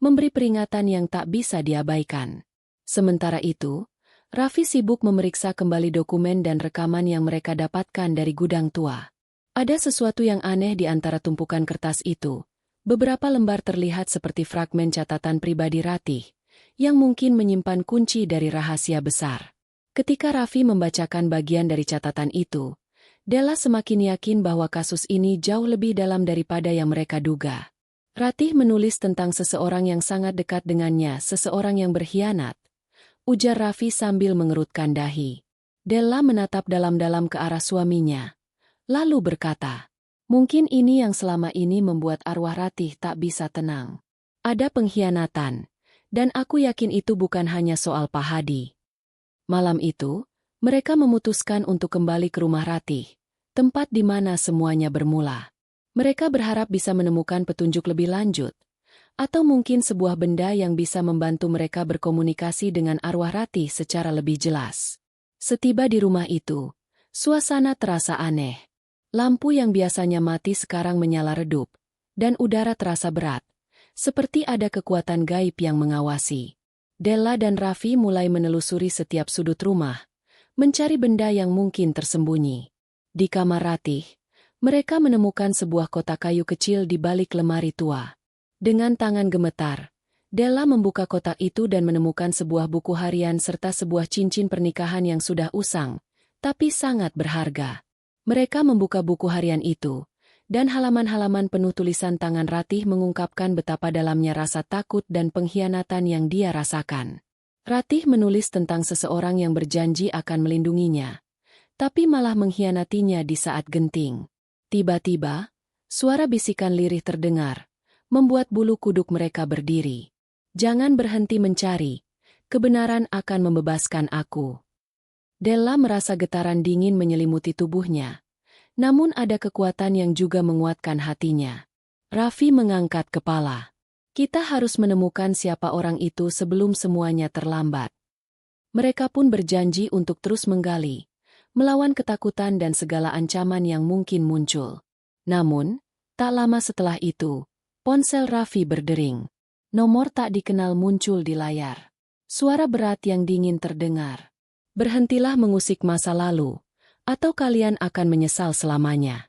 memberi peringatan yang tak bisa diabaikan. Sementara itu, Raffi sibuk memeriksa kembali dokumen dan rekaman yang mereka dapatkan dari gudang tua. Ada sesuatu yang aneh di antara tumpukan kertas itu. Beberapa lembar terlihat seperti fragmen catatan pribadi Ratih, yang mungkin menyimpan kunci dari rahasia besar. Ketika Raffi membacakan bagian dari catatan itu, Della semakin yakin bahwa kasus ini jauh lebih dalam daripada yang mereka duga. Ratih menulis tentang seseorang yang sangat dekat dengannya, seseorang yang berkhianat, ujar Raffi sambil mengerutkan dahi. Della menatap dalam-dalam ke arah suaminya, lalu berkata, "Mungkin ini yang selama ini membuat arwah Ratih tak bisa tenang. Ada pengkhianatan, dan aku yakin itu bukan hanya soal Pak Hadi." Malam itu, mereka memutuskan untuk kembali ke rumah Ratih, tempat di mana semuanya bermula. Mereka berharap bisa menemukan petunjuk lebih lanjut, atau mungkin sebuah benda yang bisa membantu mereka berkomunikasi dengan arwah Ratih secara lebih jelas. Setiba di rumah itu, suasana terasa aneh. Lampu yang biasanya mati sekarang menyala redup, dan udara terasa berat, seperti ada kekuatan gaib yang mengawasi. Della dan Raffi mulai menelusuri setiap sudut rumah, mencari benda yang mungkin tersembunyi. Di kamar Ratih, mereka menemukan sebuah kotak kayu kecil di balik lemari tua. Dengan tangan gemetar, Della membuka kotak itu dan menemukan sebuah buku harian serta sebuah cincin pernikahan yang sudah usang, tapi sangat berharga. Mereka membuka buku harian itu, Dan halaman-halaman penuh tulisan tangan Ratih mengungkapkan betapa dalamnya rasa takut dan pengkhianatan yang dia rasakan. Ratih menulis tentang seseorang yang berjanji akan melindunginya, tapi malah mengkhianatinya di saat genting. Tiba-tiba, suara bisikan lirih terdengar, membuat bulu kuduk mereka berdiri. Jangan berhenti mencari, kebenaran akan membebaskan aku. Della merasa getaran dingin menyelimuti tubuhnya. Namun ada kekuatan yang juga menguatkan hatinya. Raffi mengangkat kepala. Kita harus menemukan siapa orang itu sebelum semuanya terlambat. Mereka pun berjanji untuk terus menggali, melawan ketakutan dan segala ancaman yang mungkin muncul. Namun, tak lama setelah itu, ponsel Raffi berdering. Nomor tak dikenal muncul di layar. Suara berat yang dingin terdengar. Berhentilah mengusik masa lalu, atau kalian akan menyesal selamanya.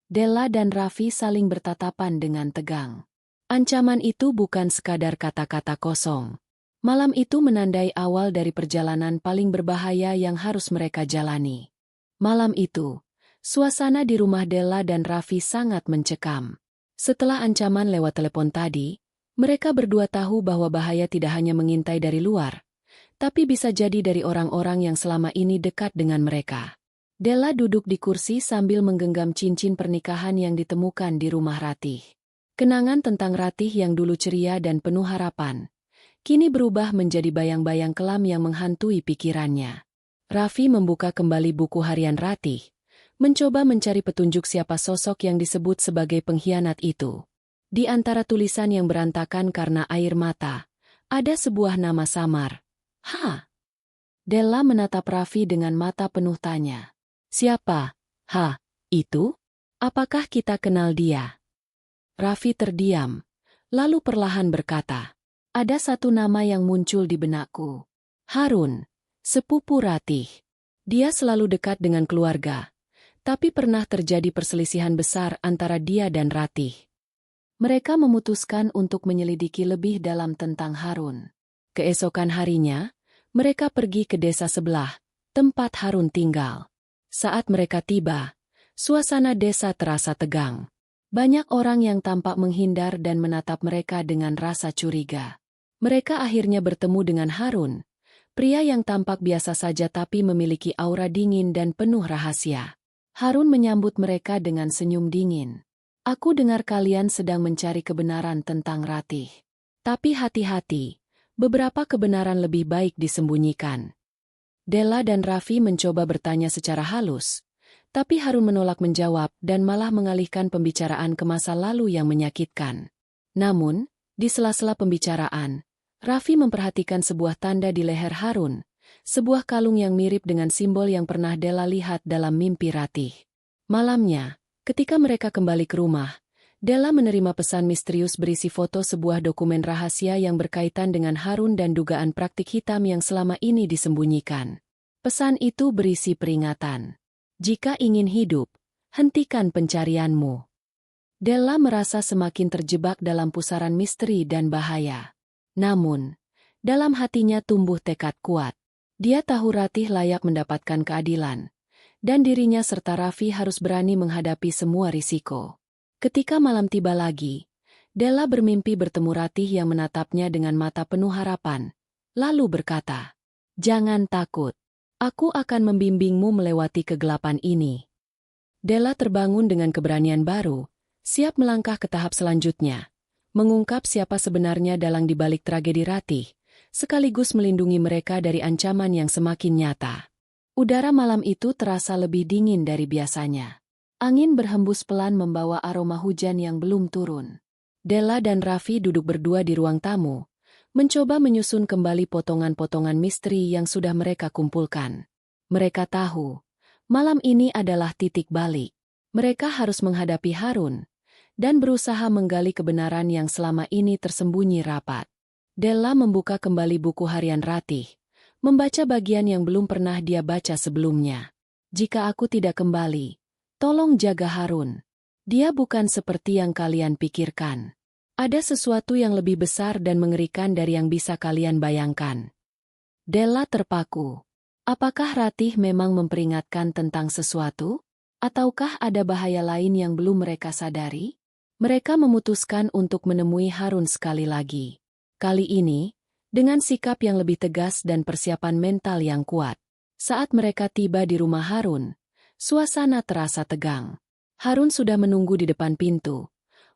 Della dan Raffi saling bertatapan dengan tegang. Ancaman itu bukan sekadar kata-kata kosong. Malam itu menandai awal dari perjalanan paling berbahaya yang harus mereka jalani. Malam itu, suasana di rumah Della dan Raffi sangat mencekam. Setelah ancaman lewat telepon tadi, mereka berdua tahu bahwa bahaya tidak hanya mengintai dari luar, tapi bisa jadi dari orang-orang yang selama ini dekat dengan mereka. Della duduk di kursi sambil menggenggam cincin pernikahan yang ditemukan di rumah Ratih. Kenangan tentang Ratih yang dulu ceria dan penuh harapan, kini berubah menjadi bayang-bayang kelam yang menghantui pikirannya. Raffi membuka kembali buku harian Ratih, mencoba mencari petunjuk siapa sosok yang disebut sebagai pengkhianat itu. Di antara tulisan yang berantakan karena air mata, ada sebuah nama samar. "Hah?" Della menatap Raffi dengan mata penuh tanya. "Siapa? Itu? Apakah kita kenal dia?" Raffi terdiam, lalu perlahan berkata, "Ada satu nama yang muncul di benakku. Harun, sepupu Ratih. Dia selalu dekat dengan keluarga, tapi pernah terjadi perselisihan besar antara dia dan Ratih. Mereka memutuskan untuk menyelidiki lebih dalam tentang Harun. Keesokan harinya, mereka pergi ke desa sebelah, tempat Harun tinggal. Saat mereka tiba, suasana desa terasa tegang. Banyak orang yang tampak menghindar dan menatap mereka dengan rasa curiga. Mereka akhirnya bertemu dengan Harun, pria yang tampak biasa saja tapi memiliki aura dingin dan penuh rahasia. Harun menyambut mereka dengan senyum dingin. "Aku dengar kalian sedang mencari kebenaran tentang Ratih. Tapi hati-hati, beberapa kebenaran lebih baik disembunyikan." Della dan Raffi mencoba bertanya secara halus, tapi Harun menolak menjawab dan malah mengalihkan pembicaraan ke masa lalu yang menyakitkan. Namun, di sela-sela pembicaraan, Raffi memperhatikan sebuah tanda di leher Harun, sebuah kalung yang mirip dengan simbol yang pernah Della lihat dalam mimpi Ratih. Malamnya, ketika mereka kembali ke rumah, Della menerima pesan misterius berisi foto sebuah dokumen rahasia yang berkaitan dengan Harun dan dugaan praktik hitam yang selama ini disembunyikan. Pesan itu berisi peringatan. "Jika ingin hidup, hentikan pencarianmu." Della merasa semakin terjebak dalam pusaran misteri dan bahaya. Namun, dalam hatinya tumbuh tekad kuat. Dia tahu Ratih layak mendapatkan keadilan, dan dirinya serta Raffi harus berani menghadapi semua risiko. Ketika malam tiba lagi, Della bermimpi bertemu Ratih yang menatapnya dengan mata penuh harapan, lalu berkata, "Jangan takut, aku akan membimbingmu melewati kegelapan ini." Della terbangun dengan keberanian baru, siap melangkah ke tahap selanjutnya, mengungkap siapa sebenarnya dalang di balik tragedi Ratih, sekaligus melindungi mereka dari ancaman yang semakin nyata. Udara malam itu terasa lebih dingin dari biasanya. Angin berhembus pelan membawa aroma hujan yang belum turun. Della dan Raffi duduk berdua di ruang tamu, mencoba menyusun kembali potongan-potongan misteri yang sudah mereka kumpulkan. Mereka tahu, malam ini adalah titik balik. Mereka harus menghadapi Harun, dan berusaha menggali kebenaran yang selama ini tersembunyi rapat. Della membuka kembali buku harian Ratih, membaca bagian yang belum pernah dia baca sebelumnya. "Jika aku tidak kembali, tolong jaga Harun. Dia bukan seperti yang kalian pikirkan. Ada sesuatu yang lebih besar dan mengerikan dari yang bisa kalian bayangkan." Della terpaku. Apakah Ratih memang memperingatkan tentang sesuatu? Ataukah ada bahaya lain yang belum mereka sadari? Mereka memutuskan untuk menemui Harun sekali lagi. Kali ini, dengan sikap yang lebih tegas dan persiapan mental yang kuat. Saat mereka tiba di rumah Harun, suasana terasa tegang. Harun sudah menunggu di depan pintu.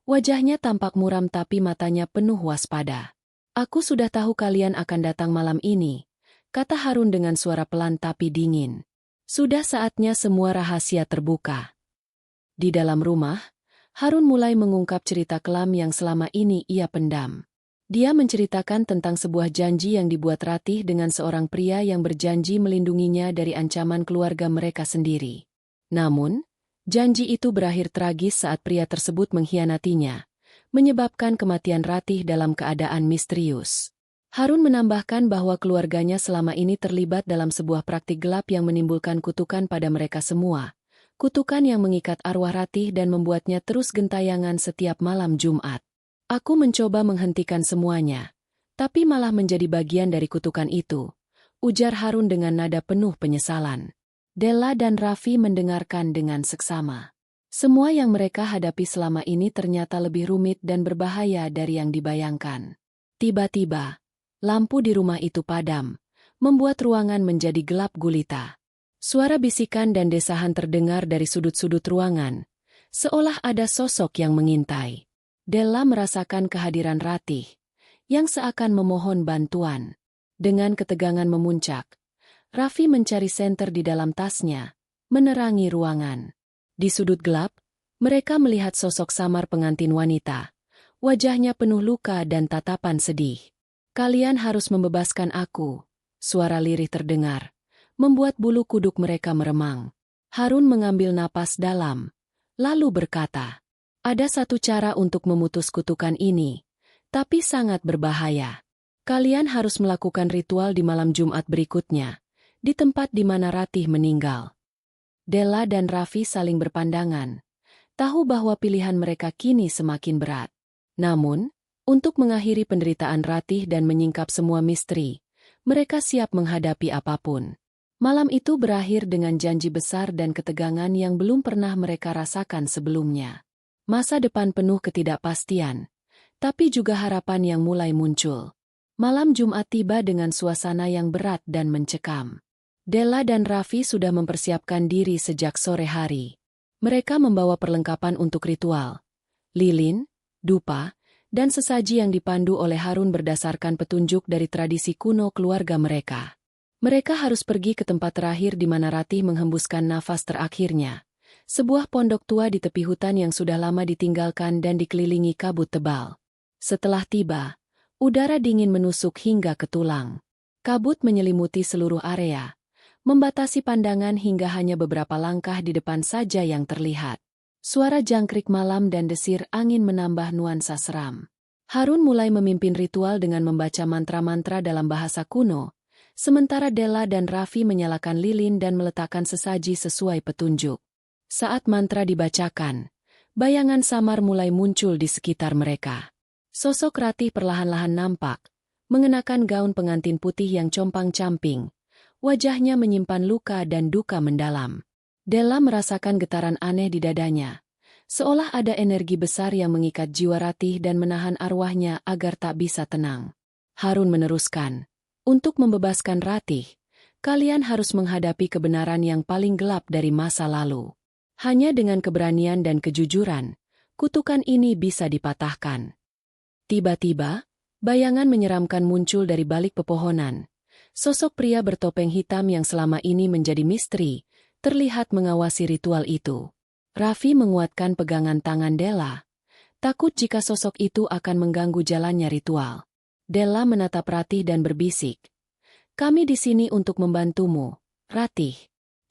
Wajahnya tampak muram tapi matanya penuh waspada. "Aku sudah tahu kalian akan datang malam ini," kata Harun dengan suara pelan tapi dingin. Sudah saatnya semua rahasia terbuka. Di dalam rumah, Harun mulai mengungkap cerita kelam yang selama ini ia pendam. Dia menceritakan tentang sebuah janji yang dibuat Ratih dengan seorang pria yang berjanji melindunginya dari ancaman keluarga mereka sendiri. Namun, janji itu berakhir tragis saat pria tersebut mengkhianatinya, menyebabkan kematian Ratih dalam keadaan misterius. Harun menambahkan bahwa keluarganya selama ini terlibat dalam sebuah praktik gelap yang menimbulkan kutukan pada mereka semua. Kutukan yang mengikat arwah Ratih dan membuatnya terus gentayangan setiap malam Jumat. "Aku mencoba menghentikan semuanya, tapi malah menjadi bagian dari kutukan itu," ujar Harun dengan nada penuh penyesalan. Della dan Raffi mendengarkan dengan seksama. Semua yang mereka hadapi selama ini ternyata lebih rumit dan berbahaya dari yang dibayangkan. Tiba-tiba, lampu di rumah itu padam, membuat ruangan menjadi gelap gulita. Suara bisikan dan desahan terdengar dari sudut-sudut ruangan, seolah ada sosok yang mengintai. Della merasakan kehadiran Ratih, yang seakan memohon bantuan. Dengan ketegangan memuncak, Raffi mencari senter di dalam tasnya, menerangi ruangan. Di sudut gelap, mereka melihat sosok samar pengantin wanita. Wajahnya penuh luka dan tatapan sedih. "Kalian harus membebaskan aku," suara lirih terdengar, membuat bulu kuduk mereka meremang. Harun mengambil napas dalam, lalu berkata, "Ada satu cara untuk memutus kutukan ini, tapi sangat berbahaya. Kalian harus melakukan ritual di malam Jumat berikutnya, di tempat di mana Ratih meninggal." Della dan Raffi saling berpandangan, tahu bahwa pilihan mereka kini semakin berat. Namun, untuk mengakhiri penderitaan Ratih dan menyingkap semua misteri, mereka siap menghadapi apapun. Malam itu berakhir dengan janji besar dan ketegangan yang belum pernah mereka rasakan sebelumnya. Masa depan penuh ketidakpastian, tapi juga harapan yang mulai muncul. Malam Jumat tiba dengan suasana yang berat dan mencekam. Della dan Raffi sudah mempersiapkan diri sejak sore hari. Mereka membawa perlengkapan untuk ritual, lilin, dupa, dan sesaji yang dipandu oleh Harun berdasarkan petunjuk dari tradisi kuno keluarga mereka. Mereka harus pergi ke tempat terakhir di mana Ratih menghembuskan nafas terakhirnya. Sebuah pondok tua di tepi hutan yang sudah lama ditinggalkan dan dikelilingi kabut tebal. Setelah tiba, udara dingin menusuk hingga ke tulang. Kabut menyelimuti seluruh area, membatasi pandangan hingga hanya beberapa langkah di depan saja yang terlihat. Suara jangkrik malam dan desir angin menambah nuansa seram. Harun mulai memimpin ritual dengan membaca mantra-mantra dalam bahasa kuno, sementara Della dan Raffi menyalakan lilin dan meletakkan sesaji sesuai petunjuk. Saat mantra dibacakan, bayangan samar mulai muncul di sekitar mereka. Sosok Ratih perlahan-lahan nampak, mengenakan gaun pengantin putih yang compang-camping. Wajahnya menyimpan luka dan duka mendalam. Della merasakan getaran aneh di dadanya, seolah ada energi besar yang mengikat jiwa Ratih dan menahan arwahnya agar tak bisa tenang. Harun meneruskan, "Untuk membebaskan Ratih, kalian harus menghadapi kebenaran yang paling gelap dari masa lalu. Hanya dengan keberanian dan kejujuran, kutukan ini bisa dipatahkan." Tiba-tiba, bayangan menyeramkan muncul dari balik pepohonan. Sosok pria bertopeng hitam yang selama ini menjadi misteri, terlihat mengawasi ritual itu. Raffi menguatkan pegangan tangan Della, takut jika sosok itu akan mengganggu jalannya ritual. Della menatap Ratih dan berbisik, "Kami di sini untuk membantumu, Ratih.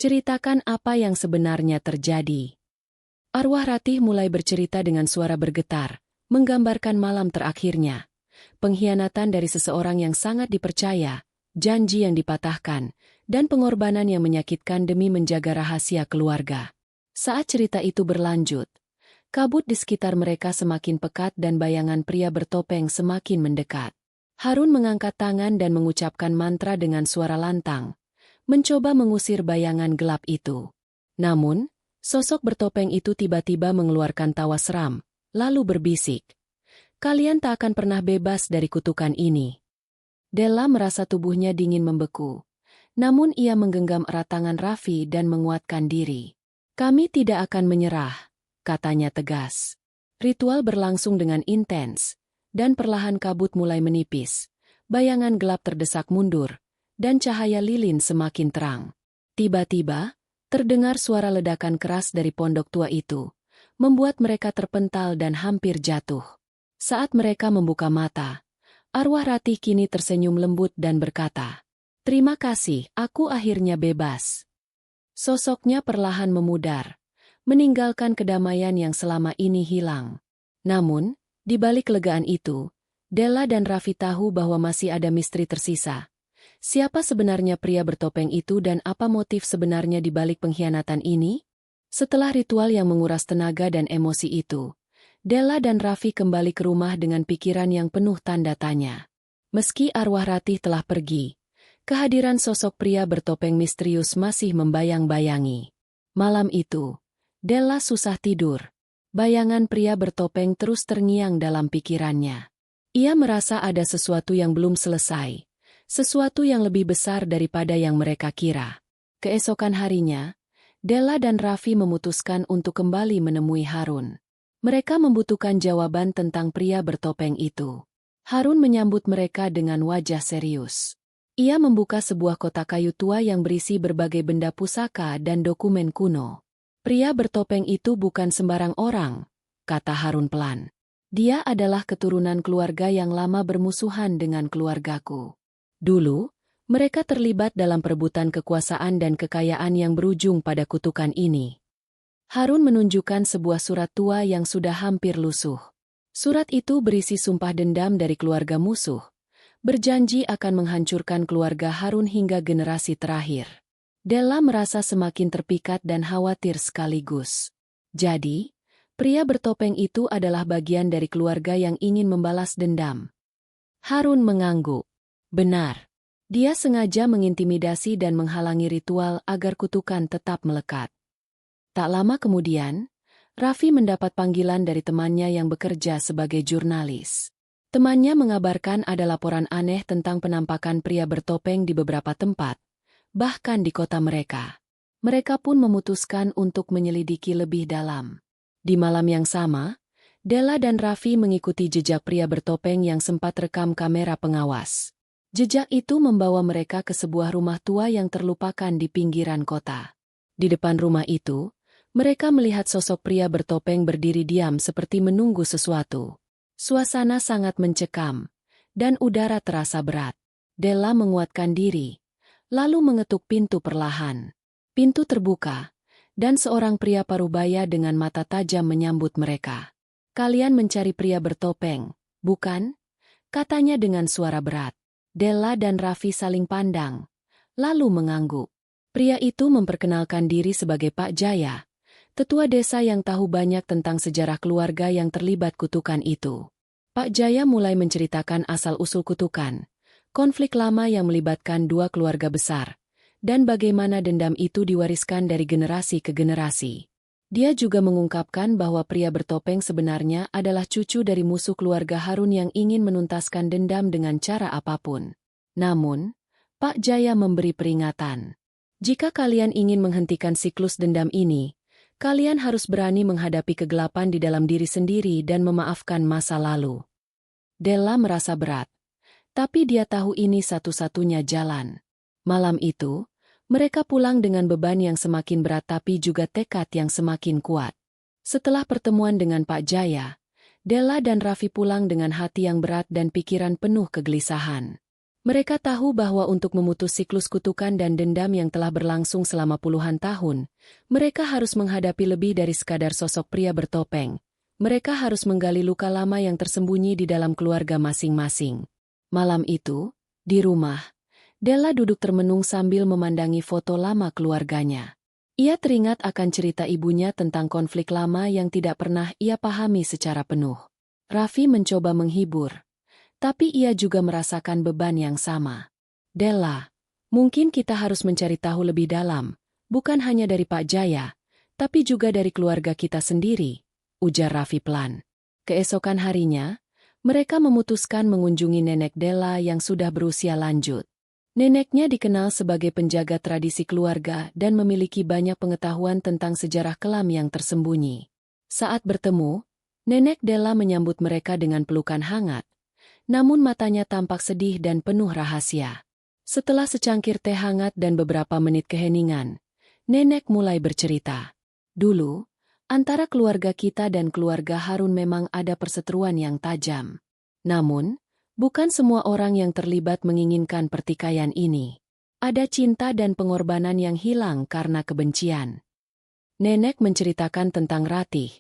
Ceritakan apa yang sebenarnya terjadi." Arwah Ratih mulai bercerita dengan suara bergetar, menggambarkan malam terakhirnya. Pengkhianatan dari seseorang yang sangat dipercaya, janji yang dipatahkan, dan pengorbanan yang menyakitkan demi menjaga rahasia keluarga. Saat cerita itu berlanjut, kabut di sekitar mereka semakin pekat dan bayangan pria bertopeng semakin mendekat. Harun mengangkat tangan dan mengucapkan mantra dengan suara lantang, mencoba mengusir bayangan gelap itu. Namun, Sosok bertopeng itu tiba-tiba mengeluarkan tawa seram, lalu berbisik. Kalian tak akan pernah bebas dari kutukan ini. Della merasa tubuhnya dingin membeku. Namun ia menggenggam erat tangan Raffi dan menguatkan diri. Kami tidak akan menyerah, katanya tegas. Ritual berlangsung dengan intens, dan perlahan kabut mulai menipis. Bayangan gelap terdesak mundur, dan cahaya lilin semakin terang. Tiba-tiba, terdengar suara ledakan keras dari pondok tua itu, membuat mereka terpental dan hampir jatuh. Saat mereka membuka mata, arwah Ratih kini tersenyum lembut dan berkata, "Terima kasih, aku akhirnya bebas." Sosoknya perlahan memudar, meninggalkan kedamaian yang selama ini hilang. Namun, di balik kelegaan itu, Della dan Raffi tahu bahwa masih ada misteri tersisa. Siapa sebenarnya pria bertopeng itu dan apa motif sebenarnya di balik pengkhianatan ini? Setelah ritual yang menguras tenaga dan emosi itu, Della dan Raffi kembali ke rumah dengan pikiran yang penuh tanda tanya. Meski arwah Ratih telah pergi, kehadiran sosok pria bertopeng misterius masih membayang-bayangi. Malam itu, Della susah tidur. Bayangan pria bertopeng terus terngiang dalam pikirannya. Ia merasa ada sesuatu yang belum selesai, sesuatu yang lebih besar daripada yang mereka kira. Keesokan harinya, Della dan Raffi memutuskan untuk kembali menemui Harun. Mereka membutuhkan jawaban tentang pria bertopeng itu. Harun menyambut mereka dengan wajah serius. Ia membuka sebuah kotak kayu tua yang berisi berbagai benda pusaka dan dokumen kuno. Pria bertopeng itu bukan sembarang orang, kata Harun pelan. Dia adalah keturunan keluarga yang lama bermusuhan dengan keluargaku. Dulu, mereka terlibat dalam perebutan kekuasaan dan kekayaan yang berujung pada kutukan ini. Harun menunjukkan sebuah surat tua yang sudah hampir lusuh. Surat itu berisi sumpah dendam dari keluarga musuh, berjanji akan menghancurkan keluarga Harun hingga generasi terakhir. Della merasa semakin terpikat dan khawatir sekaligus. Jadi, pria bertopeng itu adalah bagian dari keluarga yang ingin membalas dendam. Harun mengangguk. Benar. Dia sengaja mengintimidasi dan menghalangi ritual agar kutukan tetap melekat. Tak lama kemudian, Raffi mendapat panggilan dari temannya yang bekerja sebagai jurnalis. Temannya mengabarkan ada laporan aneh tentang penampakan pria bertopeng di beberapa tempat, bahkan di kota mereka. Mereka pun memutuskan untuk menyelidiki lebih dalam. Di malam yang sama, Della dan Raffi mengikuti jejak pria bertopeng yang sempat rekam kamera pengawas. Jejak itu membawa mereka ke sebuah rumah tua yang terlupakan di pinggiran kota. Di depan rumah itu, mereka melihat sosok pria bertopeng berdiri diam seperti menunggu sesuatu. Suasana sangat mencekam, dan udara terasa berat. Della menguatkan diri, lalu mengetuk pintu perlahan. Pintu terbuka, dan seorang pria parubaya dengan mata tajam menyambut mereka. "Kalian mencari pria bertopeng, bukan?" katanya dengan suara berat. Della dan Raffi saling pandang, lalu mengangguk. Pria itu memperkenalkan diri sebagai Pak Jaya, tetua desa yang tahu banyak tentang sejarah keluarga yang terlibat kutukan itu. Pak Jaya mulai menceritakan asal-usul kutukan, konflik lama yang melibatkan dua keluarga besar, dan bagaimana dendam itu diwariskan dari generasi ke generasi. Dia juga mengungkapkan bahwa pria bertopeng sebenarnya adalah cucu dari musuh keluarga Harun yang ingin menuntaskan dendam dengan cara apapun. Namun, Pak Jaya memberi peringatan. Jika kalian ingin menghentikan siklus dendam ini, kalian harus berani menghadapi kegelapan di dalam diri sendiri dan memaafkan masa lalu. Della merasa berat, tapi dia tahu ini satu-satunya jalan. Malam itu, mereka pulang dengan beban yang semakin berat tapi juga tekad yang semakin kuat. Setelah pertemuan dengan Pak Jaya, Della dan Raffi pulang dengan hati yang berat dan pikiran penuh kegelisahan. Mereka tahu bahwa untuk memutus siklus kutukan dan dendam yang telah berlangsung selama puluhan tahun, mereka harus menghadapi lebih dari sekadar sosok pria bertopeng. Mereka harus menggali luka lama yang tersembunyi di dalam keluarga masing-masing. Malam itu, di rumah, Della duduk termenung sambil memandangi foto lama keluarganya. Ia teringat akan cerita ibunya tentang konflik lama yang tidak pernah ia pahami secara penuh. Raffi mencoba menghibur, tapi ia juga merasakan beban yang sama. Della, mungkin kita harus mencari tahu lebih dalam, bukan hanya dari Pak Jaya, Tapi juga dari keluarga kita sendiri, ujar Raffi pelan. Keesokan harinya, mereka memutuskan mengunjungi Nenek Della yang sudah berusia lanjut. Neneknya dikenal sebagai penjaga tradisi keluarga dan memiliki banyak pengetahuan tentang sejarah kelam yang tersembunyi. Saat bertemu, Nenek Della menyambut mereka dengan pelukan hangat, namun matanya tampak sedih dan penuh rahasia. Setelah secangkir teh hangat dan beberapa menit keheningan, Nenek mulai bercerita. Dulu, antara keluarga kita dan keluarga Harun memang ada perseteruan yang tajam. Namun, bukan semua orang yang terlibat menginginkan pertikaian ini. Ada cinta dan pengorbanan yang hilang karena kebencian. Nenek menceritakan tentang Ratih,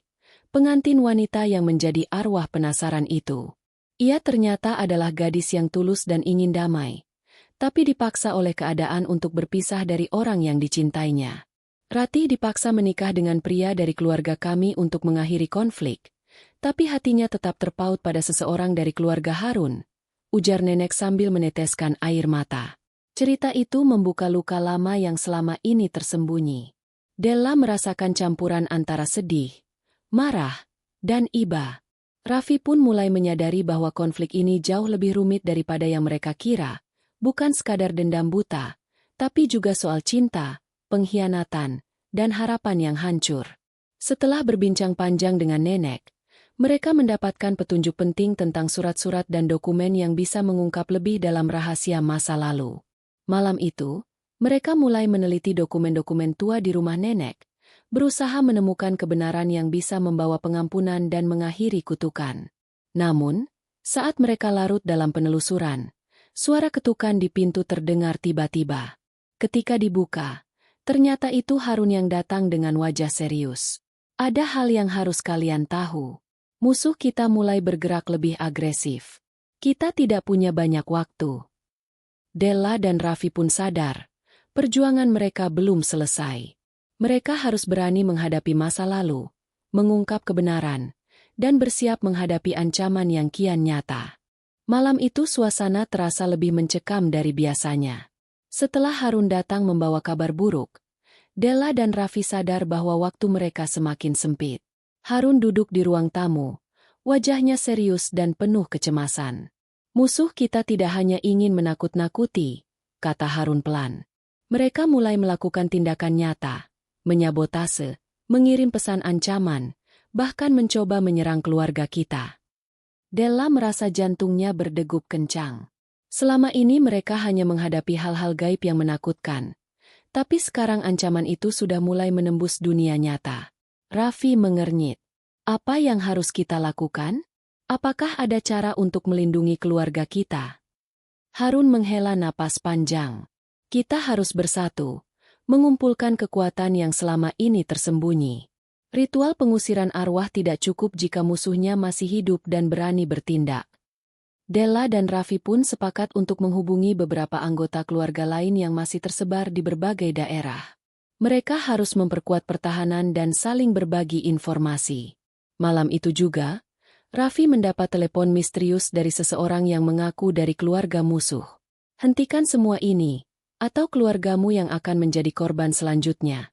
pengantin wanita yang menjadi arwah penasaran itu. Ia ternyata adalah gadis yang tulus dan ingin damai, tapi dipaksa oleh keadaan untuk berpisah dari orang yang dicintainya. Ratih dipaksa menikah dengan pria dari keluarga kami untuk mengakhiri konflik, tapi hatinya tetap terpaut pada seseorang dari keluarga Harun, ujar nenek sambil meneteskan air mata. Cerita itu membuka luka lama yang selama ini tersembunyi. Della merasakan campuran antara sedih, marah, dan iba. Raffi pun mulai menyadari bahwa konflik ini jauh lebih rumit daripada yang mereka kira, bukan sekadar dendam buta, tapi juga soal cinta, pengkhianatan, dan harapan yang hancur. Setelah berbincang panjang dengan nenek, mereka mendapatkan petunjuk penting tentang surat-surat dan dokumen yang bisa mengungkap lebih dalam rahasia masa lalu. Malam itu, mereka mulai meneliti dokumen-dokumen tua di rumah nenek, berusaha menemukan kebenaran yang bisa membawa pengampunan dan mengakhiri kutukan. Namun, saat mereka larut dalam penelusuran, suara ketukan di pintu terdengar tiba-tiba. Ketika dibuka, ternyata itu Harun yang datang dengan wajah serius. Ada hal yang harus kalian tahu. Musuh kita mulai bergerak lebih agresif. Kita tidak punya banyak waktu. Della dan Raffi pun sadar, perjuangan mereka belum selesai. Mereka harus berani menghadapi masa lalu, mengungkap kebenaran, dan bersiap menghadapi ancaman yang kian nyata. Malam itu suasana terasa lebih mencekam dari biasanya. Setelah Harun datang membawa kabar buruk, Della dan Raffi sadar bahwa waktu mereka semakin sempit. Harun duduk di ruang tamu, wajahnya serius dan penuh kecemasan. Musuh kita tidak hanya ingin menakut-nakuti, kata Harun pelan. Mereka mulai melakukan tindakan nyata, menyabotase, mengirim pesan ancaman, bahkan mencoba menyerang keluarga kita. Della merasa jantungnya berdegup kencang. Selama ini mereka hanya menghadapi hal-hal gaib yang menakutkan. Tapi sekarang ancaman itu sudah mulai menembus dunia nyata. Raffi mengernyit. Apa yang harus kita lakukan? Apakah ada cara untuk melindungi keluarga kita? Harun menghela napas panjang. Kita harus bersatu, mengumpulkan kekuatan yang selama ini tersembunyi. Ritual pengusiran arwah tidak cukup jika musuhnya masih hidup dan berani bertindak. Della dan Raffi pun sepakat untuk menghubungi beberapa anggota keluarga lain yang masih tersebar di berbagai daerah. Mereka harus memperkuat pertahanan dan saling berbagi informasi. Malam itu juga, Raffi mendapat telepon misterius dari seseorang yang mengaku dari keluarga musuh. Hentikan semua ini, atau keluargamu yang akan menjadi korban selanjutnya.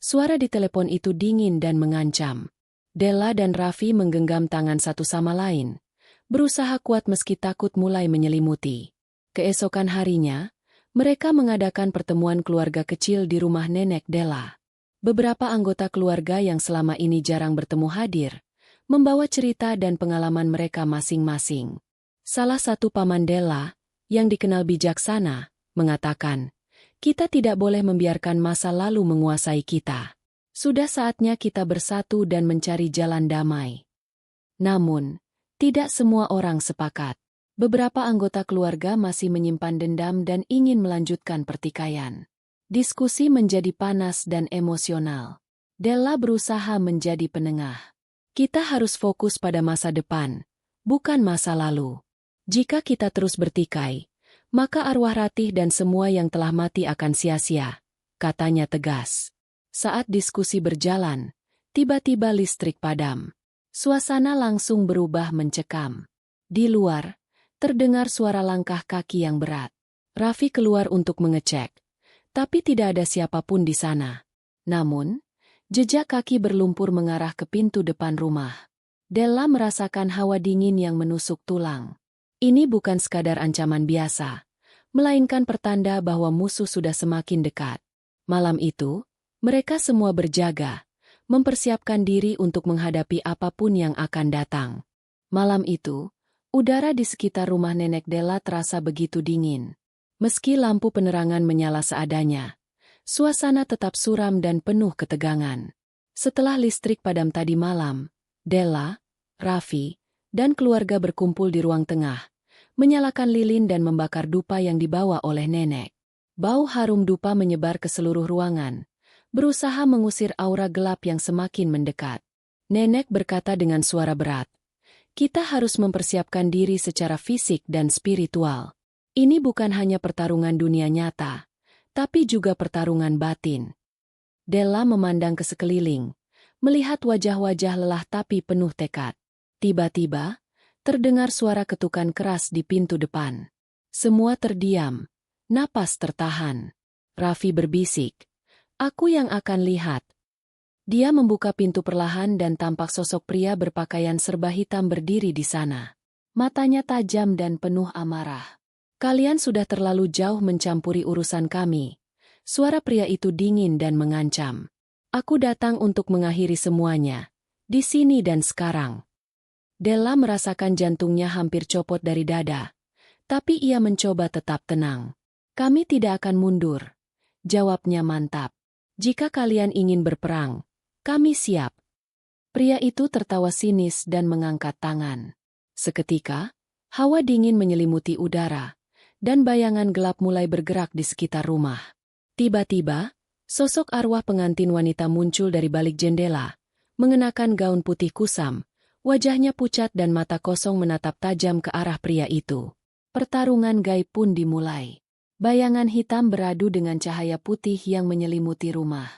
Suara di telepon itu dingin dan mengancam. Della dan Raffi menggenggam tangan satu sama lain, berusaha kuat meski takut mulai menyelimuti. Keesokan harinya, mereka mengadakan pertemuan keluarga kecil di rumah nenek Della. Beberapa anggota keluarga yang selama ini jarang bertemu hadir, membawa cerita dan pengalaman mereka masing-masing. Salah satu paman Della, yang dikenal bijaksana, mengatakan, kita tidak boleh membiarkan masa lalu menguasai kita. Sudah saatnya kita bersatu dan mencari jalan damai. Namun, tidak semua orang sepakat. Beberapa anggota keluarga masih menyimpan dendam dan ingin melanjutkan pertikaian. Diskusi menjadi panas dan emosional. Della berusaha menjadi penengah. Kita harus fokus pada masa depan, bukan masa lalu. Jika kita terus bertikai, maka arwah Ratih dan semua yang telah mati akan sia-sia, katanya tegas. Saat diskusi berjalan, tiba-tiba listrik padam. Suasana langsung berubah mencekam. Di luar, terdengar suara langkah kaki yang berat. Raffi keluar untuk mengecek, tapi tidak ada siapapun di sana. Namun, Jejak kaki berlumpur mengarah ke pintu depan rumah. Della merasakan hawa dingin yang menusuk tulang. Ini bukan sekadar ancaman biasa, melainkan pertanda bahwa musuh sudah semakin dekat. Malam itu, mereka semua berjaga, mempersiapkan diri untuk menghadapi apapun yang akan datang. Malam itu, udara di sekitar rumah nenek Della terasa begitu dingin. Meski lampu penerangan menyala seadanya, suasana tetap suram dan penuh ketegangan. Setelah listrik padam tadi malam, Della, Raffi, dan keluarga berkumpul di ruang tengah, menyalakan lilin dan membakar dupa yang dibawa oleh nenek. Bau harum dupa menyebar ke seluruh ruangan, berusaha mengusir aura gelap yang semakin mendekat. Nenek berkata dengan suara berat, "Kita harus mempersiapkan diri secara fisik dan spiritual. Ini bukan hanya pertarungan dunia nyata, tapi juga pertarungan batin." Della memandang ke sekeliling, melihat wajah-wajah lelah tapi penuh tekad. Tiba-tiba, terdengar suara ketukan keras di pintu depan. Semua terdiam, napas tertahan. Raffi berbisik, "Aku yang akan lihat." Dia membuka pintu perlahan dan tampak sosok pria berpakaian serba hitam berdiri di sana. Matanya tajam dan penuh amarah. "Kalian sudah terlalu jauh mencampuri urusan kami." Suara pria itu dingin dan mengancam. "Aku datang untuk mengakhiri semuanya, di sini dan sekarang." Della merasakan jantungnya hampir copot dari dada, tapi ia mencoba tetap tenang. "Kami tidak akan mundur," jawabnya mantap. "Jika kalian ingin berperang, kami siap." Pria itu tertawa sinis dan mengangkat tangan. Seketika, hawa dingin menyelimuti udara, dan bayangan gelap mulai bergerak di sekitar rumah. Tiba-tiba, sosok arwah pengantin wanita muncul dari balik jendela, mengenakan gaun putih kusam, wajahnya pucat dan mata kosong menatap tajam ke arah pria itu. Pertarungan gaib pun dimulai. Bayangan hitam beradu dengan cahaya putih yang menyelimuti rumah.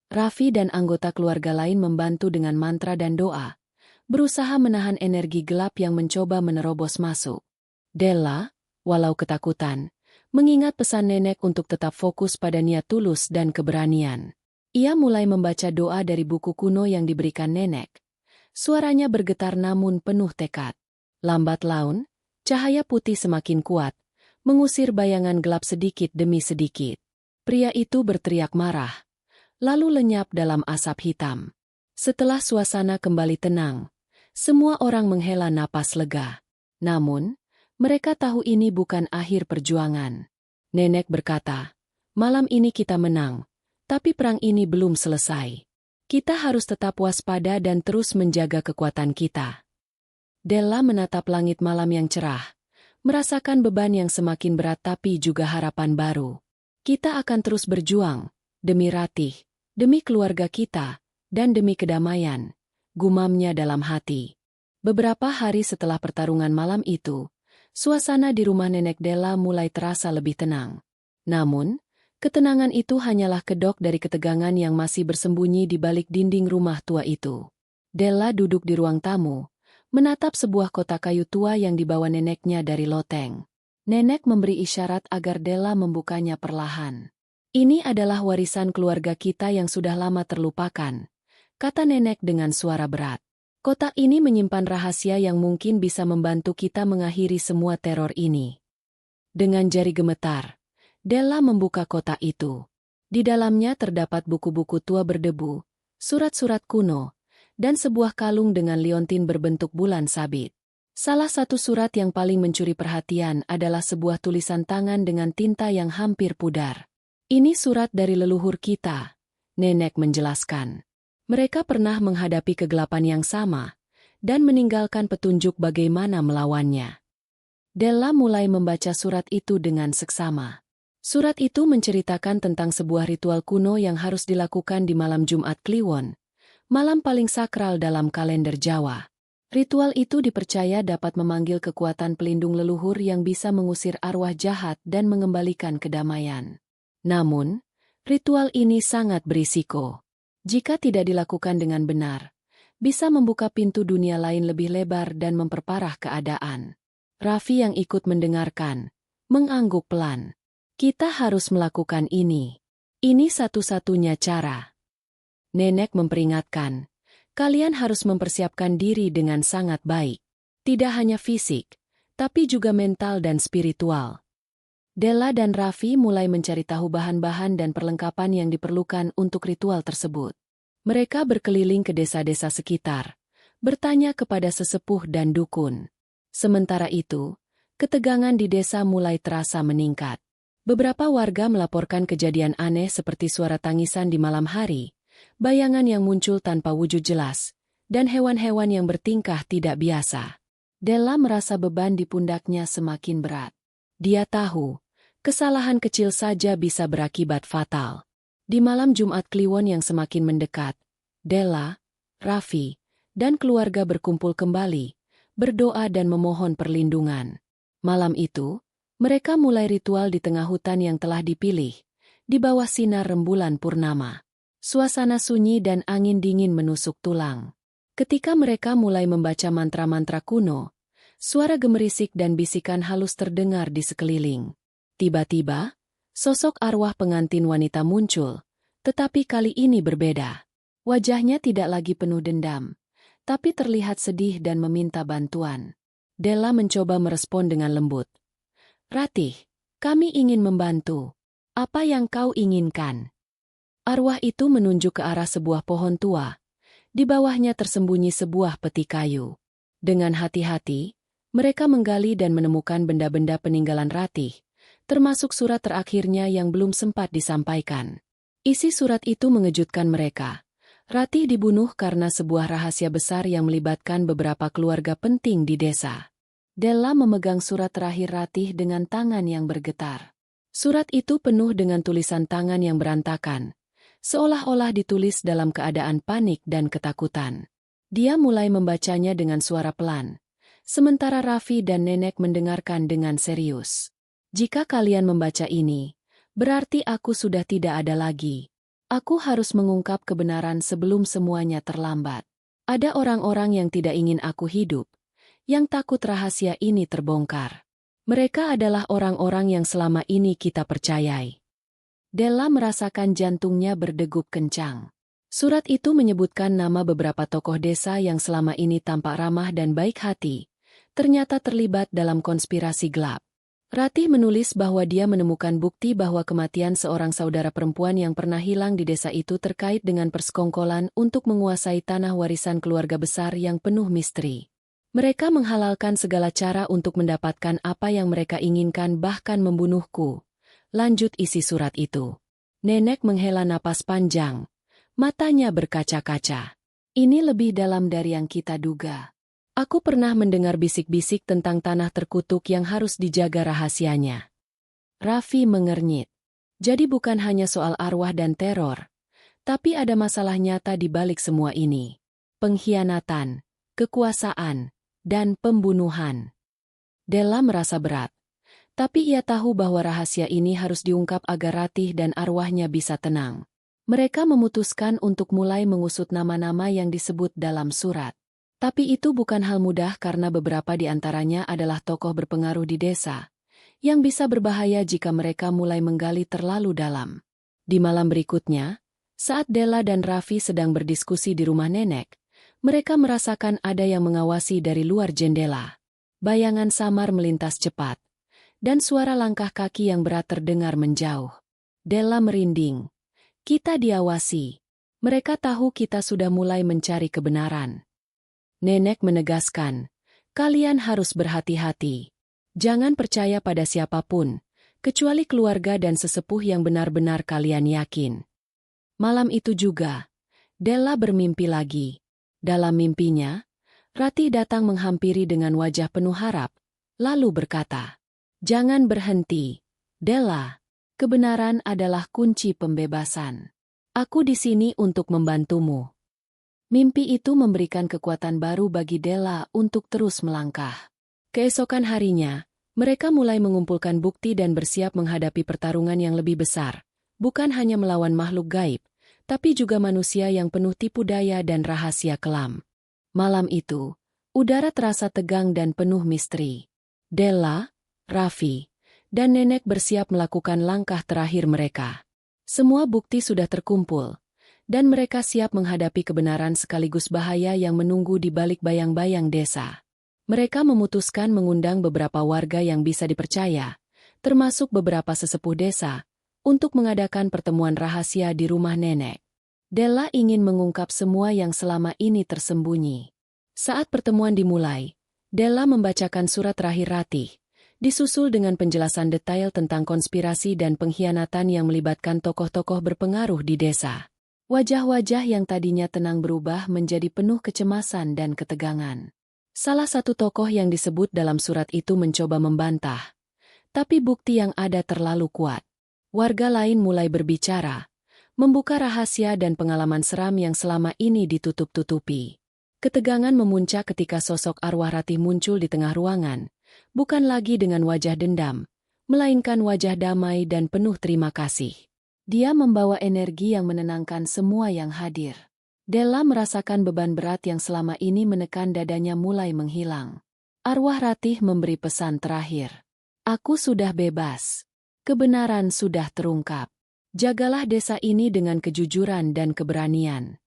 Raffi dan anggota keluarga lain membantu dengan mantra dan doa, berusaha menahan energi gelap yang mencoba menerobos masuk. Della, walau ketakutan, mengingat pesan nenek untuk tetap fokus pada niat tulus dan keberanian. Ia mulai membaca doa dari buku kuno yang diberikan nenek. Suaranya bergetar namun penuh tekad. Lambat laun, cahaya putih semakin kuat, mengusir bayangan gelap sedikit demi sedikit. Pria itu berteriak marah, lalu lenyap dalam asap hitam. Setelah suasana kembali tenang, semua orang menghela napas lega. Namun, mereka tahu ini bukan akhir perjuangan. Nenek berkata, "Malam ini kita menang, tapi perang ini belum selesai. Kita harus tetap waspada dan terus menjaga kekuatan kita." Della menatap langit malam yang cerah, merasakan beban yang semakin berat tapi juga harapan baru. "Kita akan terus berjuang, demi Ratih, demi keluarga kita, dan demi kedamaian," gumamnya dalam hati. Beberapa hari setelah pertarungan malam itu, suasana di rumah nenek Della mulai terasa lebih tenang. Namun, ketenangan itu hanyalah kedok dari ketegangan yang masih bersembunyi di balik dinding rumah tua itu. Della duduk di ruang tamu, menatap sebuah kotak kayu tua yang dibawa neneknya dari loteng. Nenek memberi isyarat agar Della membukanya perlahan. "Ini adalah warisan keluarga kita yang sudah lama terlupakan," kata nenek dengan suara berat. "Kotak ini menyimpan rahasia yang mungkin bisa membantu kita mengakhiri semua teror ini." Dengan jari gemetar, Della membuka kotak itu. Di dalamnya terdapat buku-buku tua berdebu, surat-surat kuno, dan sebuah kalung dengan liontin berbentuk bulan sabit. Salah satu surat yang paling mencuri perhatian adalah sebuah tulisan tangan dengan tinta yang hampir pudar. "Ini surat dari leluhur kita," nenek menjelaskan. "Mereka pernah menghadapi kegelapan yang sama, dan meninggalkan petunjuk bagaimana melawannya." Della mulai membaca surat itu dengan seksama. Surat itu menceritakan tentang sebuah ritual kuno yang harus dilakukan di malam Jumat Kliwon, malam paling sakral dalam kalender Jawa. Ritual itu dipercaya dapat memanggil kekuatan pelindung leluhur yang bisa mengusir arwah jahat dan mengembalikan kedamaian. Namun, ritual ini sangat berisiko. Jika tidak dilakukan dengan benar, bisa membuka pintu dunia lain lebih lebar dan memperparah keadaan. Raffi yang ikut mendengarkan, mengangguk pelan. "Kita harus melakukan ini. Ini satu-satunya cara." Nenek memperingatkan, kalian harus mempersiapkan diri dengan sangat baik. Tidak hanya fisik, tapi juga mental dan spiritual. Della dan Raffi mulai mencari tahu bahan-bahan dan perlengkapan yang diperlukan untuk ritual tersebut. Mereka berkeliling ke desa-desa sekitar, bertanya kepada sesepuh dan dukun. Sementara itu, ketegangan di desa mulai terasa meningkat. Beberapa warga melaporkan kejadian aneh seperti suara tangisan di malam hari, bayangan yang muncul tanpa wujud jelas, dan hewan-hewan yang bertingkah tidak biasa. Della merasa beban di pundaknya semakin berat. Dia tahu, kesalahan kecil saja bisa berakibat fatal. Di malam Jumat Kliwon yang semakin mendekat, Della, Raffi, dan keluarga berkumpul kembali, berdoa dan memohon perlindungan. Malam itu, mereka mulai ritual di tengah hutan yang telah dipilih, di bawah sinar rembulan purnama. Suasana sunyi dan angin dingin menusuk tulang. Ketika mereka mulai membaca mantra-mantra kuno, suara gemerisik dan bisikan halus terdengar di sekeliling. Tiba-tiba, sosok arwah pengantin wanita muncul, tetapi kali ini berbeda. Wajahnya tidak lagi penuh dendam, tapi terlihat sedih dan meminta bantuan. Della mencoba merespon dengan lembut. "Ratih, kami ingin membantu. Apa yang kau inginkan?" Arwah itu menunjuk ke arah sebuah pohon tua. Di bawahnya tersembunyi sebuah peti kayu. Dengan hati-hati, mereka menggali dan menemukan benda-benda peninggalan Ratih, termasuk surat terakhirnya yang belum sempat disampaikan. Isi surat itu mengejutkan mereka. Ratih dibunuh karena sebuah rahasia besar yang melibatkan beberapa keluarga penting di desa. Della memegang surat terakhir Ratih dengan tangan yang bergetar. Surat itu penuh dengan tulisan tangan yang berantakan, seolah-olah ditulis dalam keadaan panik dan ketakutan. Dia mulai membacanya dengan suara pelan, sementara Raffi dan Nenek mendengarkan dengan serius. "Jika kalian membaca ini, berarti aku sudah tidak ada lagi. Aku harus mengungkap kebenaran sebelum semuanya terlambat. Ada orang-orang yang tidak ingin aku hidup, yang takut rahasia ini terbongkar. Mereka adalah orang-orang yang selama ini kita percayai." Della merasakan jantungnya berdegup kencang. Surat itu menyebutkan nama beberapa tokoh desa yang selama ini tampak ramah dan baik hati, ternyata terlibat dalam konspirasi gelap. Ratih menulis bahwa dia menemukan bukti bahwa kematian seorang saudara perempuan yang pernah hilang di desa itu terkait dengan persekongkolan untuk menguasai tanah warisan keluarga besar yang penuh misteri. Mereka menghalalkan segala cara untuk mendapatkan apa yang mereka inginkan, bahkan membunuhku. Lanjut isi surat itu. Nenek menghela napas panjang. Matanya berkaca-kaca. "Ini lebih dalam dari yang kita duga. Aku pernah mendengar bisik-bisik tentang tanah terkutuk yang harus dijaga rahasianya." Raffi mengernyit. Jadi bukan hanya soal arwah dan teror, tapi ada masalah nyata di balik semua ini. Pengkhianatan, kekuasaan, dan pembunuhan. Della merasa berat. Tapi ia tahu bahwa rahasia ini harus diungkap agar Ratih dan arwahnya bisa tenang. Mereka memutuskan untuk mulai mengusut nama-nama yang disebut dalam surat. Tapi itu bukan hal mudah karena beberapa di antaranya adalah tokoh berpengaruh di desa, yang bisa berbahaya jika mereka mulai menggali terlalu dalam. Di malam berikutnya, saat Della dan Raffi sedang berdiskusi di rumah Nenek, mereka merasakan ada yang mengawasi dari luar jendela. Bayangan samar melintas cepat, dan suara langkah kaki yang berat terdengar menjauh. Della merinding. "Kita diawasi. Mereka tahu kita sudah mulai mencari kebenaran." Nenek menegaskan, "Kalian harus berhati-hati. Jangan percaya pada siapapun, kecuali keluarga dan sesepuh yang benar-benar kalian yakin." Malam itu juga, Della bermimpi lagi. Dalam mimpinya, Ratih datang menghampiri dengan wajah penuh harap, lalu berkata, "Jangan berhenti, Della. Kebenaran adalah kunci pembebasan. Aku di sini untuk membantumu." Mimpi itu memberikan kekuatan baru bagi Della untuk terus melangkah. Keesokan harinya, mereka mulai mengumpulkan bukti dan bersiap menghadapi pertarungan yang lebih besar, bukan hanya melawan makhluk gaib, tapi juga manusia yang penuh tipu daya dan rahasia kelam. Malam itu, udara terasa tegang dan penuh misteri. Della, Raffi, dan Nenek bersiap melakukan langkah terakhir mereka. Semua bukti sudah terkumpul, dan mereka siap menghadapi kebenaran sekaligus bahaya yang menunggu di balik bayang-bayang desa. Mereka memutuskan mengundang beberapa warga yang bisa dipercaya, termasuk beberapa sesepuh desa, untuk mengadakan pertemuan rahasia di rumah nenek. Della ingin mengungkap semua yang selama ini tersembunyi. Saat pertemuan dimulai, Della membacakan surat terakhir Ratih, disusul dengan penjelasan detail tentang konspirasi dan pengkhianatan yang melibatkan tokoh-tokoh berpengaruh di desa. Wajah-wajah yang tadinya tenang berubah menjadi penuh kecemasan dan ketegangan. Salah satu tokoh yang disebut dalam surat itu mencoba membantah, tapi bukti yang ada terlalu kuat. Warga lain mulai berbicara, membuka rahasia dan pengalaman seram yang selama ini ditutup-tutupi. Ketegangan memuncak ketika sosok arwah Ratih muncul di tengah ruangan, bukan lagi dengan wajah dendam, melainkan wajah damai dan penuh terima kasih. Dia membawa energi yang menenangkan semua yang hadir. Della merasakan beban berat yang selama ini menekan dadanya mulai menghilang. Arwah Ratih memberi pesan terakhir. Aku sudah bebas. Kebenaran sudah terungkap. Jagalah desa ini dengan kejujuran dan keberanian.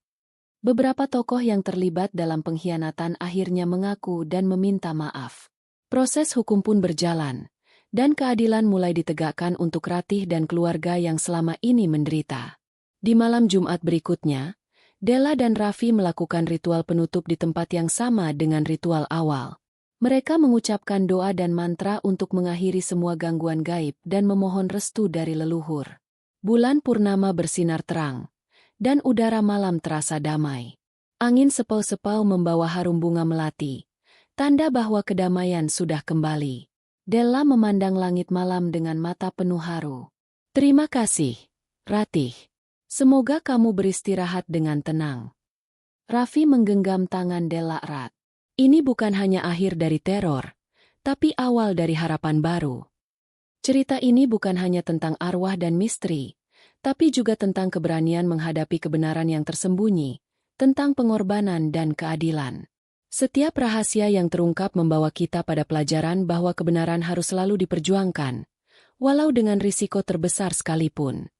Beberapa tokoh yang terlibat dalam pengkhianatan akhirnya mengaku dan meminta maaf. Proses hukum pun berjalan, dan keadilan mulai ditegakkan untuk Ratih dan keluarga yang selama ini menderita. Di malam Jumat berikutnya, Della dan Raffi melakukan ritual penutup di tempat yang sama dengan ritual awal. Mereka mengucapkan doa dan mantra untuk mengakhiri semua gangguan gaib dan memohon restu dari leluhur. Bulan purnama bersinar terang, dan udara malam terasa damai. Angin sepau-sepau membawa harum bunga melati, tanda bahwa kedamaian sudah kembali. Della memandang langit malam dengan mata penuh haru. Terima kasih, Ratih. Semoga kamu beristirahat dengan tenang. Raffi menggenggam tangan Della erat. Ini bukan hanya akhir dari teror, tapi awal dari harapan baru. Cerita ini bukan hanya tentang arwah dan misteri, tapi juga tentang keberanian menghadapi kebenaran yang tersembunyi, tentang pengorbanan dan keadilan. Setiap rahasia yang terungkap membawa kita pada pelajaran bahwa kebenaran harus selalu diperjuangkan, walau dengan risiko terbesar sekalipun.